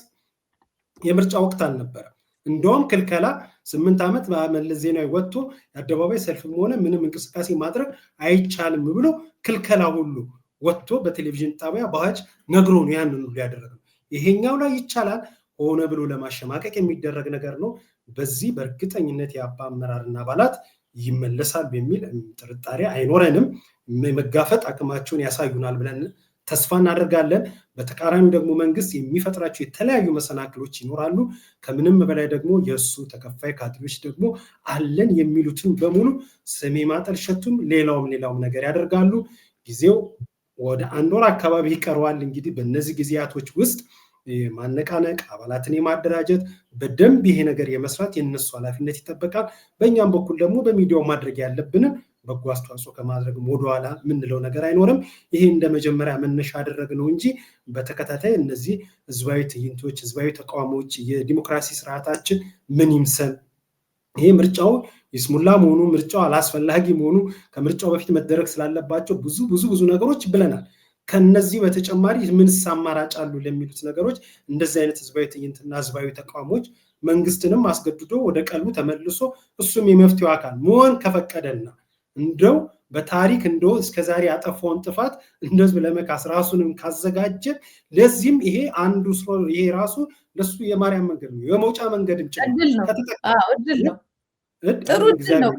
የምርጫ ወቅት አልነበረም። እንደውም ክልከላ 8 ዓመት በመለስ ዜናዊ ወጥቶ የአደባባይ ሰልፍም ሆነ ምንም እንቅስቃሴ ማድረግ አይቻልም ብሎ ክልከላ ሁሉ ወጥቶ በቴሌቪዥን ጣቢያ በአዋጅ ነግሮ ነው ያንን ሁሉ ያደረገው። ይሄኛው ላይ ይቻላል ሆነ ብሎ ለማሸማቀቅ የሚደረግ ነገር ነው። በዚህ በእርግጠኝነት የአባ አመራርና አባላት ይመለሳሉ የሚል ጥርጣሬ አይኖረንም። መጋፈጥ አቅማቸውን ያሳዩናል ብለን ተስፋ እናደርጋለን። በተቃራኒው ደግሞ መንግስት የሚፈጥራቸው የተለያዩ መሰናክሎች ይኖራሉ። ከምንም በላይ ደግሞ የእሱ ተከፋይ ካድሬዎች ደግሞ አለን የሚሉትን በሙሉ ስሜ ማጠልሸቱም ሌላውም ነገር ያደርጋሉ። ጊዜው ወደ 1 ወር አካባቢ ይቀረዋል። እንግዲህ በእነዚህ ጊዜያቶች ውስጥ ማነቃነቅ፣ አባላትን የማደራጀት በደንብ ይሄ ነገር የመስራት የነሱ ኃላፊነት ይጠበቃል። በእኛም በኩል ደግሞ በሚዲያው ማድረግ ያለብንን በጎ አስተዋጽኦ ከማድረግ ወደኋላ የምንለው ነገር አይኖርም። ይሄ እንደ መጀመሪያ መነሻ ያደረግነው እንጂ በተከታታይ እነዚህ ህዝባዊ ትዕይንቶች፣ ህዝባዊ ተቃውሞዎች የዲሞክራሲ ስርዓታችን ምን ይምሰል፣ ይሄ ምርጫው ይስሙላ መሆኑ፣ ምርጫው አላስፈላጊ መሆኑ፣ ከምርጫው በፊት መደረግ ስላለባቸው ብዙ ነገሮች ብለናል። ከነዚህ በተጨማሪ ምንስ አማራጭ አሉ ለሚሉት ነገሮች እንደዚህ አይነት ህዝባዊ ትዕይንትና ህዝባዊ ተቃውሞች መንግስትንም አስገድዶ ወደ ቀልቡ ተመልሶ እሱም የመፍትሄው አካል መሆን ከፈቀደና እንደው በታሪክ እንደው እስከዛሬ ያጠፋውን ጥፋት እንደዚህ ለመካስ ራሱንም ካዘጋጀ ለዚህም ይሄ አንዱ ይሄ ራሱ ለሱ የማርያም መንገድ ነው፣ የመውጫ መንገድም እድል ነው። ጥሩ እድል ነው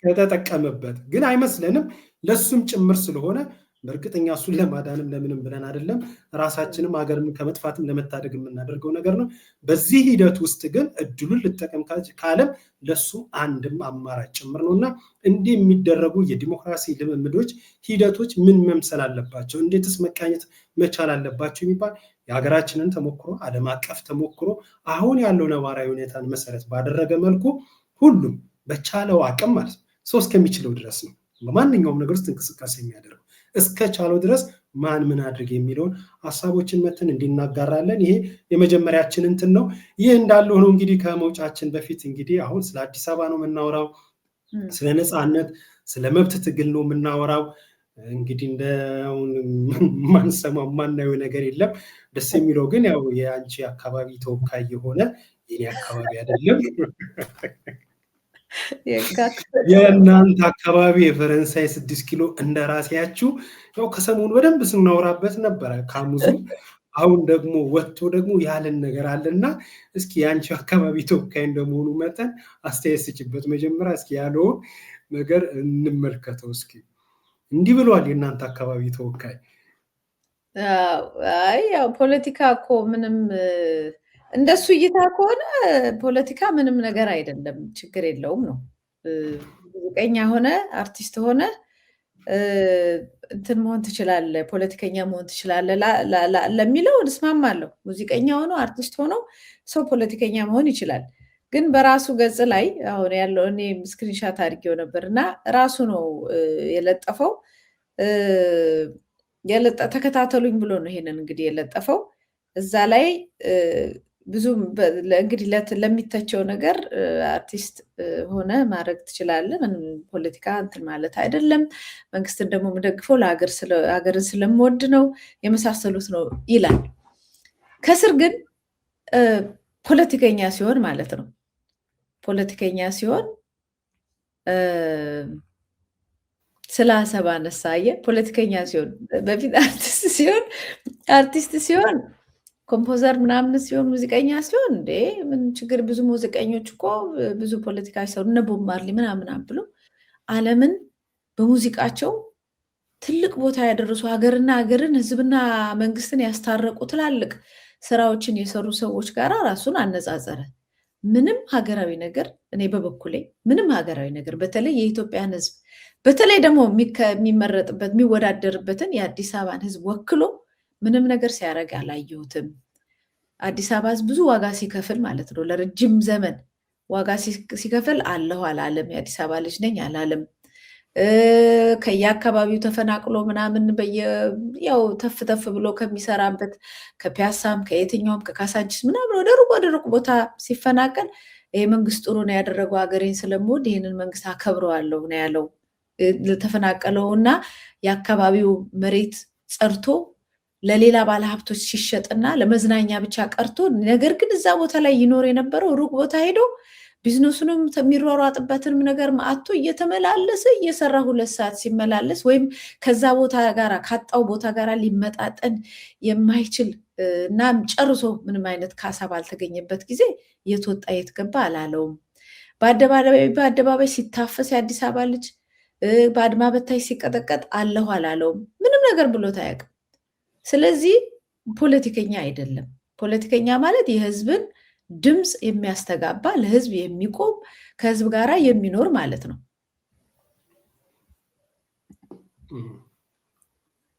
ከተጠቀመበት። ግን አይመስለንም ለሱም ጭምር ስለሆነ በእርግጠኛ እሱን ለማዳንም ለምንም ብለን አይደለም፣ ራሳችንም ሀገርን ከመጥፋትም ለመታደግ የምናደርገው ነገር ነው። በዚህ ሂደት ውስጥ ግን እድሉን ልጠቀም ካለም ለሱ አንድም አማራጭ ጭምር ነውና እንዲህ የሚደረጉ የዲሞክራሲ ልምምዶች ሂደቶች ምን መምሰል አለባቸው፣ እንዴትስ መቃኘት መቻል አለባቸው የሚባል የሀገራችንን ተሞክሮ ዓለም አቀፍ ተሞክሮ አሁን ያለው ነባራዊ ሁኔታን መሰረት ባደረገ መልኩ ሁሉም በቻለው አቅም ማለት ነው ሰው እስከሚችለው ድረስ ነው በማንኛውም ነገር ውስጥ እንቅስቃሴ የሚያደርገው እስከቻለው ድረስ ማን ምን አድርግ የሚለውን ሀሳቦችን መተን እንዲናጋራለን። ይሄ የመጀመሪያችን እንትን ነው። ይህ እንዳለ ሆኖ እንግዲህ ከመውጫችን በፊት እንግዲህ አሁን ስለ አዲስ አበባ ነው የምናወራው፣ ስለ ነፃነት፣ ስለ መብት ትግል ነው የምናወራው። እንግዲህ እንደውን ማንሰማው ማናየው ነገር የለም። ደስ የሚለው ግን ያው የአንቺ አካባቢ ተወካይ የሆነ የኔ አካባቢ አይደለም የእናንተ አካባቢ የፈረንሳይ 6 ኪሎ እንደራሴያችሁ ያው ከሰሞኑ በደንብ ስናወራበት ነበረ ካሙዙ። አሁን ደግሞ ወጥቶ ደግሞ ያለን ነገር አለና እስኪ የአንቺ አካባቢ ተወካይ እንደመሆኑ መጠን አስተያየት ስጭበት። መጀመሪያ እስኪ ያለውን ነገር እንመልከተው። እስኪ እንዲህ ብሏል የእናንተ አካባቢ ተወካይ። አይ ያው ፖለቲካ እኮ ምንም እንደሱ እይታ ከሆነ ፖለቲካ ምንም ነገር አይደለም፣ ችግር የለውም ነው። ሙዚቀኛ ሆነ አርቲስት ሆነ እንትን መሆን ትችላለህ፣ ፖለቲከኛ መሆን ትችላለህ ለሚለው እስማማለሁ። ሙዚቀኛ ሆኖ አርቲስት ሆኖ ሰው ፖለቲከኛ መሆን ይችላል። ግን በራሱ ገጽ ላይ አሁን ያለው እኔ ስክሪንሻት አድርጌው ነበር እና ራሱ ነው የለጠፈው። ተከታተሉኝ ብሎ ነው ይሄንን እንግዲህ የለጠፈው። እዛ ላይ ብዙ እንግዲህ ለሚተቸው ነገር አርቲስት ሆነ ማድረግ ትችላለህ፣ ፖለቲካ እንትን ማለት አይደለም፣ መንግስትን ደግሞ የምደግፈው ሀገርን ስለምወድ ነው የመሳሰሉት ነው ይላል። ከስር ግን ፖለቲከኛ ሲሆን ማለት ነው ፖለቲከኛ ሲሆን ስለ አሰብ አነሳየ። ፖለቲከኛ ሲሆን በፊት አርቲስት ሲሆን ኮምፖዘር ምናምን ሲሆን ሙዚቀኛ ሲሆን እንዴ ምን ችግር፣ ብዙ ሙዚቀኞች እኮ ብዙ ፖለቲካ ሲሆን እነ ቦብ ማርሊ ምናምን ብሎ ዓለምን በሙዚቃቸው ትልቅ ቦታ ያደረሱ ሀገርን ህዝብና መንግስትን ያስታረቁ ትላልቅ ስራዎችን የሰሩ ሰዎች ጋር ራሱን አነጻጸረ። ምንም ሀገራዊ ነገር እኔ በበኩሌ ምንም ሀገራዊ ነገር በተለይ የኢትዮጵያን ህዝብ በተለይ ደግሞ የሚመረጥበት የሚወዳደርበትን የአዲስ አበባን ህዝብ ወክሎ ምንም ነገር ሲያደርግ አላየሁትም። አዲስ አበባ ህዝብ ብዙ ዋጋ ሲከፍል ማለት ነው። ለረጅም ዘመን ዋጋ ሲከፍል አለሁ አላለም። የአዲስ አበባ ልጅ ነኝ አላለም። ከየአካባቢው ተፈናቅሎ ምናምን ያው ተፍ ተፍ ብሎ ከሚሰራበት ከፒያሳም ከየትኛውም ከካሳንቺስ ምናምን ወደ ሩቅ ቦታ ሲፈናቀል ይህ መንግስት ጥሩ ነው ያደረገው ሀገሬን ስለምወድ ይህንን መንግስት አከብረዋለሁ ነው ያለው። ለተፈናቀለው እና የአካባቢው መሬት ጸርቶ ለሌላ ባለሀብቶች ሲሸጥና ለመዝናኛ ብቻ ቀርቶ ነገር ግን እዛ ቦታ ላይ ይኖር የነበረው ሩቅ ቦታ ሄዶ ቢዝነሱንም የሚሯሯጥበትንም ነገር አጥቶ እየተመላለሰ እየሰራ 2 ሰዓት ሲመላለስ ወይም ከዛ ቦታ ጋር ካጣው ቦታ ጋር ሊመጣጠን የማይችል እና ጨርሶ ምንም አይነት ካሳ ባልተገኘበት ጊዜ የትወጣ የትገባ አላለውም። በአደባባይ ሲታፈስ የአዲስ አበባ ልጅ በአድማ በታይ ሲቀጠቀጥ አለሁ አላለውም። ምንም ነገር ብሎት አያውቅም። ስለዚህ ፖለቲከኛ አይደለም። ፖለቲከኛ ማለት የህዝብን ድምፅ የሚያስተጋባ ለህዝብ የሚቆም ከህዝብ ጋር የሚኖር ማለት ነው።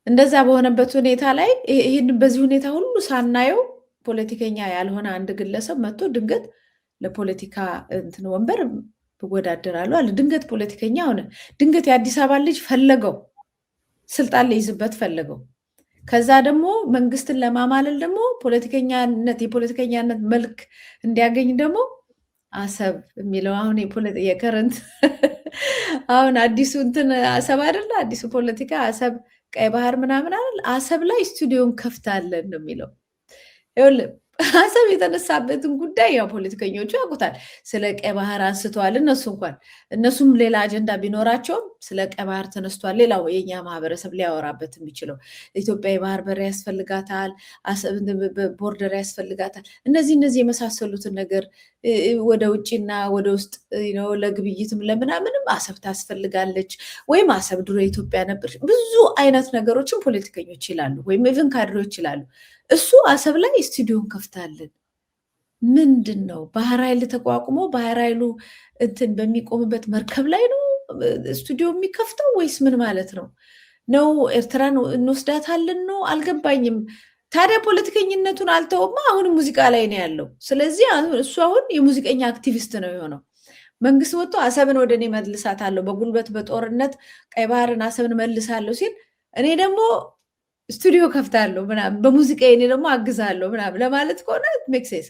እንደዛ በሆነበት ሁኔታ ላይ ይህን በዚህ ሁኔታ ሁሉ ሳናየው ፖለቲከኛ ያልሆነ አንድ ግለሰብ መጥቶ ድንገት ለፖለቲካ እንትን ወንበር እወዳደራለሁ አለ። ድንገት ፖለቲከኛ ሆነ። ድንገት የአዲስ አበባ ልጅ ፈለገው፣ ስልጣን ሊይዝበት ፈለገው። ከዛ ደግሞ መንግስትን ለማማለል ደግሞ የፖለቲከኛነት መልክ እንዲያገኝ ደግሞ አሰብ የሚለው አሁን የከረንት አሁን አዲሱ እንትን አሰብ አይደለ? አዲሱ ፖለቲካ አሰብ ቀይ ባህር ምናምን አይደል? አሰብ ላይ ስቱዲዮን ከፍታለን ነው የሚለው። ይኸውልህ አሰብ የተነሳበትን ጉዳይ ያው ፖለቲከኞቹ ያውቁታል። ስለ ቀይ ባህር አንስተዋል። እነሱም ሌላ አጀንዳ ቢኖራቸውም ስለ ቀይ ባህር ተነስቷል። ሌላው የኛ ማህበረሰብ ሊያወራበት የሚችለው ኢትዮጵያ የባህር በር ያስፈልጋታል፣ ቦርደር ያስፈልጋታል። እነዚህ የመሳሰሉትን ነገር ወደ ውጭና ወደ ውስጥ ለግብይትም ለምናምንም አሰብ ታስፈልጋለች፣ ወይም አሰብ ድሮ ኢትዮጵያ ነበር። ብዙ አይነት ነገሮችን ፖለቲከኞች ይላሉ፣ ወይም ኢቭን ካድሬዎች ይላሉ። እሱ አሰብ ላይ ስቱዲዮን ከፍታለን። ምንድን ነው ባህር ኃይል ተቋቁሞ ባህር ኃይሉ እንትን በሚቆምበት መርከብ ላይ ነው ስቱዲዮ የሚከፍተው ወይስ ምን ማለት ነው? ኤርትራን እንወስዳታለን ነው? አልገባኝም። ታዲያ ፖለቲከኝነቱን አልተውማ፣ አሁን ሙዚቃ ላይ ነው ያለው። ስለዚህ እሱ አሁን የሙዚቀኛ አክቲቪስት ነው የሆነው። መንግስት ወጥቶ አሰብን ወደ እኔ መልሳታለሁ፣ በጉልበት በጦርነት ቀይ ባህርን አሰብን መልሳለሁ ሲል እኔ ደግሞ ስቱዲዮ ከፍታለሁ ምናምን በሙዚቃ እኔ ደግሞ አግዛለሁ ምናምን ለማለት ከሆነ ሜክሴስ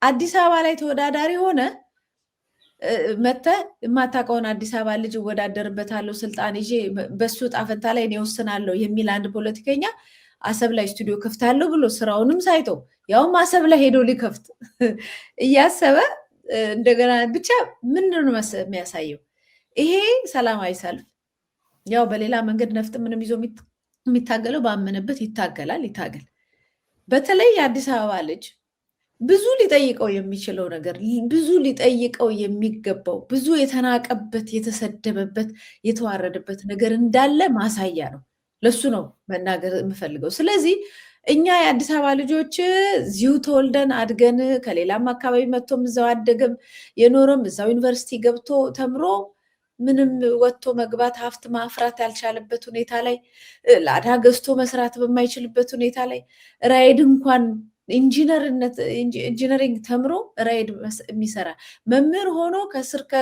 አዲስ አበባ ላይ ተወዳዳሪ ሆነ መተህ የማታውቀውን አዲስ አበባ ልጅ እወዳደርበታለሁ ስልጣን ይዤ በሱ ጣፈንታ ላይ እኔ ወስናለሁ የሚል አንድ ፖለቲከኛ አሰብ ላይ ስቱዲዮ ከፍታለሁ ብሎ ስራውንም ሳይተው ያውም አሰብ ላይ ሄዶ ሊከፍት እያሰበ እንደገና ብቻ ምንድን ነው የሚያሳየው? ይሄ ሰላማዊ ሰልፍ ያው በሌላ መንገድ ነፍጥ ምንም ይዞ የሚታገለው ባመነበት ይታገላል። በተለይ የአዲስ አበባ ልጅ ብዙ ሊጠይቀው የሚችለው ነገር፣ ብዙ ሊጠይቀው የሚገባው፣ ብዙ የተናቀበት፣ የተሰደበበት፣ የተዋረደበት ነገር እንዳለ ማሳያ ነው። ለሱ ነው መናገር የምፈልገው። ስለዚህ እኛ የአዲስ አበባ ልጆች እዚሁ ተወልደን አድገን ከሌላም አካባቢ መጥቶም እዛው አደገም የኖረም እዛው ዩኒቨርሲቲ ገብቶ ተምሮ ምንም ወጥቶ መግባት ሀብት ማፍራት ያልቻለበት ሁኔታ ላይ ላዳ ገዝቶ መስራት በማይችልበት ሁኔታ ላይ ራይድ እንኳን ኢንጂነሪንግ ተምሮ ራይድ የሚሰራ መምህር ሆኖ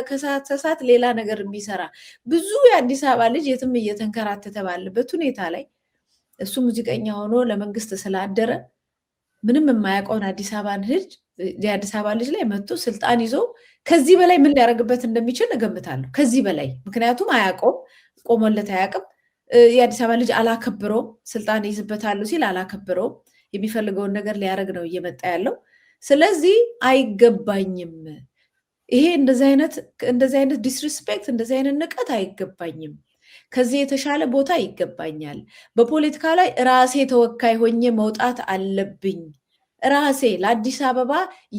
ከሰዓት ሌላ ነገር የሚሰራ ብዙ የአዲስ አበባ ልጅ የትም እየተንከራተተ ባለበት ሁኔታ ላይ እሱ ሙዚቀኛ ሆኖ ለመንግስት ስላደረ ምንም የማያውቀውን የአዲስ አበባ ልጅ ላይ መጥቶ ስልጣን ይዞ ከዚህ በላይ ምን ሊያደርግበት እንደሚችል እገምታለሁ። ከዚህ በላይ ምክንያቱም አያውቀውም፣ ቆሞለት አያውቅም። የአዲስ አበባ ልጅ አላከብረውም። ስልጣን ይዝበታሉ ሲል አላከብረውም። የሚፈልገውን ነገር ሊያደርግ ነው እየመጣ ያለው። ስለዚህ አይገባኝም፣ ይሄ እንደዚህ አይነት ዲስሪስፔክት፣ እንደዚህ አይነት ንቀት አይገባኝም። ከዚህ የተሻለ ቦታ ይገባኛል። በፖለቲካ ላይ ራሴ ተወካይ ሆኜ መውጣት አለብኝ። ራሴ ለአዲስ አበባ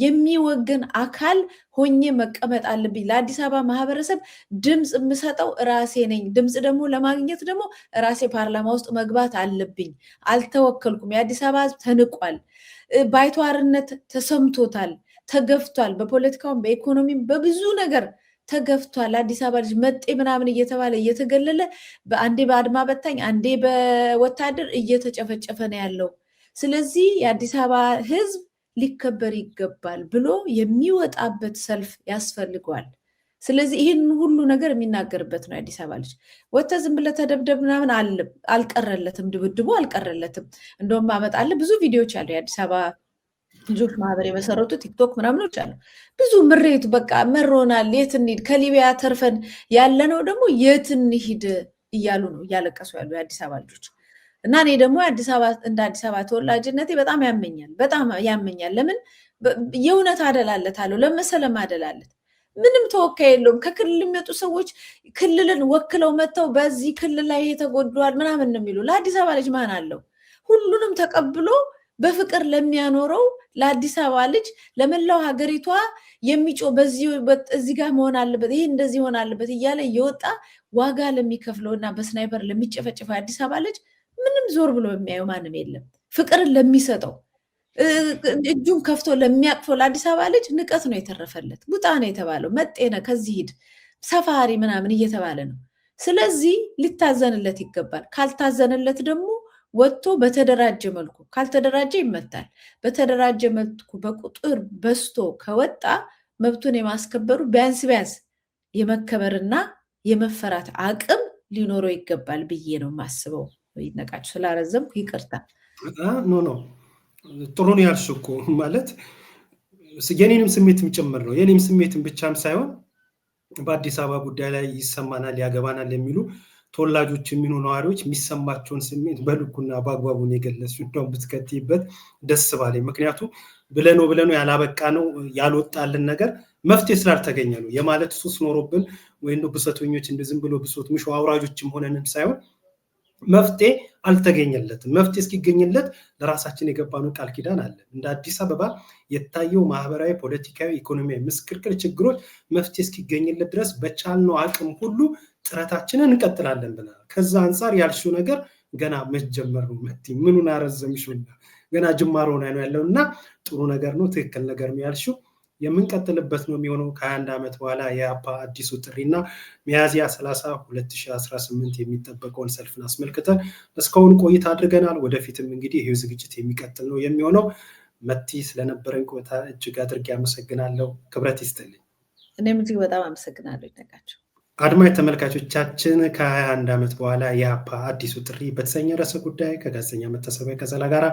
የሚወግን አካል ሆኜ መቀመጥ አለብኝ። ለአዲስ አበባ ማህበረሰብ ድምፅ የምሰጠው ራሴ ነኝ። ድምፅ ደግሞ ለማግኘት ደግሞ ራሴ ፓርላማ ውስጥ መግባት አለብኝ። አልተወከልኩም። የአዲስ አበባ ህዝብ ተንቋል። ባይተዋርነት ተሰምቶታል፣ ተገፍቷል። በፖለቲካውም በኢኮኖሚም በብዙ ነገር ተገፍቷል። አዲስ አበባ ልጅ መጤ ምናምን እየተባለ እየተገለለ አንዴ በአድማ በታኝ አንዴ በወታደር እየተጨፈጨፈ ነው ያለው። ስለዚህ የአዲስ አበባ ህዝብ ሊከበር ይገባል ብሎ የሚወጣበት ሰልፍ ያስፈልገዋል። ስለዚህ ይህን ሁሉ ነገር የሚናገርበት ነው። የአዲስ አበባ ልጅ ወጥተህ ዝም ብለህ ተደብደብ ምናምን አልቀረለትም፣ ድብድቡ አልቀረለትም። እንደውም አመጣለሁ ብዙ ቪዲዮዎች አሉ። የአዲስ አበባ ልጆች ማህበር የመሰረቱ ቲክቶክ ምናምኖች አሉ። ብዙ ምሬቱ በቃ መሮናል፣ የት እንሂድ፣ ከሊቢያ ተርፈን ያለነው ደግሞ የት እንሂድ እያሉ ነው እያለቀሱ ያሉ የአዲስ አበባ ልጆች። እና እኔ ደግሞ እንደ አዲስ አበባ ተወላጅነቴ በጣም ያመኛል። ለምን የእውነት አደላለታለሁ ለመሰለም አደላለት ምንም ተወካይ የለውም። ከክልል የሚመጡ ሰዎች ክልልን ወክለው መጥተው በዚህ ክልል ላይ የተጎዷል ምናምን ነው የሚሉ። ለአዲስ አበባ ልጅ ማን አለው? ሁሉንም ተቀብሎ በፍቅር ለሚያኖረው ለአዲስ አበባ ልጅ ለመላው ሀገሪቷ የሚጮ እዚህ ጋር መሆን አለበት፣ ይሄ እንደዚህ መሆን አለበት እያለ እየወጣ ዋጋ ለሚከፍለው እና በስናይፐር ለሚጨፈጭፈው የአዲስ አበባ ልጅ ምንም ዞር ብሎ የሚያየው ማንም የለም። ፍቅርን ለሚሰጠው እጁን ከፍቶ ለሚያቅፈው ለአዲስ አበባ ልጅ ንቀት ነው የተረፈለት። ውጣ ነው የተባለው። መጤነ ከዚህ ሂድ ሰፋሪ ምናምን እየተባለ ነው። ስለዚህ ሊታዘንለት ይገባል። ካልታዘንለት ደግሞ ወጥቶ በተደራጀ መልኩ፣ ካልተደራጀ ይመታል። በተደራጀ መልኩ በቁጥር በዝቶ ከወጣ መብቱን የማስከበሩ ቢያንስ የመከበርና የመፈራት አቅም ሊኖረው ይገባል ብዬ ነው የማስበው። ይነቃችሁ ስላረዘምኩ ይቅርታ። ኖ ጥሩ ነው ያልሽው እኮ ማለት የኔንም ስሜትም ጭምር ነው። የኔም ስሜትም ብቻም ሳይሆን በአዲስ አበባ ጉዳይ ላይ ይሰማናል ያገባናል የሚሉ ተወላጆች የሚሆኑ ነዋሪዎች የሚሰማቸውን ስሜት በልኩና በአግባቡን የገለጹ እንደውም ብትከትይበት ደስ ባለኝ። ምክንያቱም ብለነው ያላበቃ ነው ያልወጣልን ነገር መፍትሄ ስላልተገኘ ነው። የማለት ሱስ ኖሮብን ወይም ብሶተኞች ዝም ብሎ ብሶት ምሽ አውራጆችም ሆነንም ሳይሆን መፍትሄ አልተገኘለትም። መፍትሄ እስኪገኝለት ለራሳችን የገባነው ቃል ኪዳን አለ። እንደ አዲስ አበባ የታየው ማህበራዊ፣ ፖለቲካዊ፣ ኢኮኖሚያዊ ምስቅልቅል ችግሮች መፍትሄ እስኪገኝለት ድረስ በቻልነው አቅም ሁሉ ጥረታችንን እንቀጥላለን ብለናል። ከዛ አንጻር ያልሽው ነገር ገና መጀመር ነው። ምኑን አረዘምሽውና ገና ጅማሮ ነው ያለው እና ጥሩ ነገር ነው፣ ትክክል ነገር ነው ያልሽው። የምንቀጥልበት ነው የሚሆነው። ከ21 ዓመት በኋላ የአፓ አዲሱ ጥሪና ሚያዝያ 30 2018 የሚጠበቀውን ሰልፍን አስመልክተን እስካሁን ቆይታ አድርገናል። ወደፊትም እንግዲህ ይሄው ዝግጅት የሚቀጥል ነው የሚሆነው። መቲ ስለነበረን ቆይታ እጅግ አድርጌ አመሰግናለሁ። ክብረት ይስጥልኝ። እኔም እጅግ በጣም አመሰግናለሁ ይነቃቸው። አድማጭ ተመልካቾቻችን ከ21 ዓመት በኋላ የአፓ አዲሱ ጥሪ በተሰኘ ርዕሰ ጉዳይ ከጋዜጠኛ መታሰቢያ ቀጸላ ጋር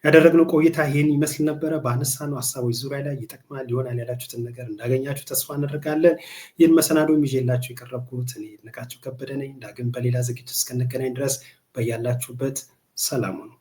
ያደረግነው ቆይታ ይህን ይመስል ነበረ። በአነሳነው ሀሳቦች ዙሪያ ላይ ይጠቅማል ይሆናል ያላችሁትን ነገር እንዳገኛችሁ ተስፋ እናደርጋለን። ይህን መሰናዶም ይዤላችሁ የቀረብኩት እኔ ይድነቃቸው ከበደ ነኝ። ዳግም በሌላ ዝግጅት እስክንገናኝ ድረስ በያላችሁበት ሰላም ሁኑ።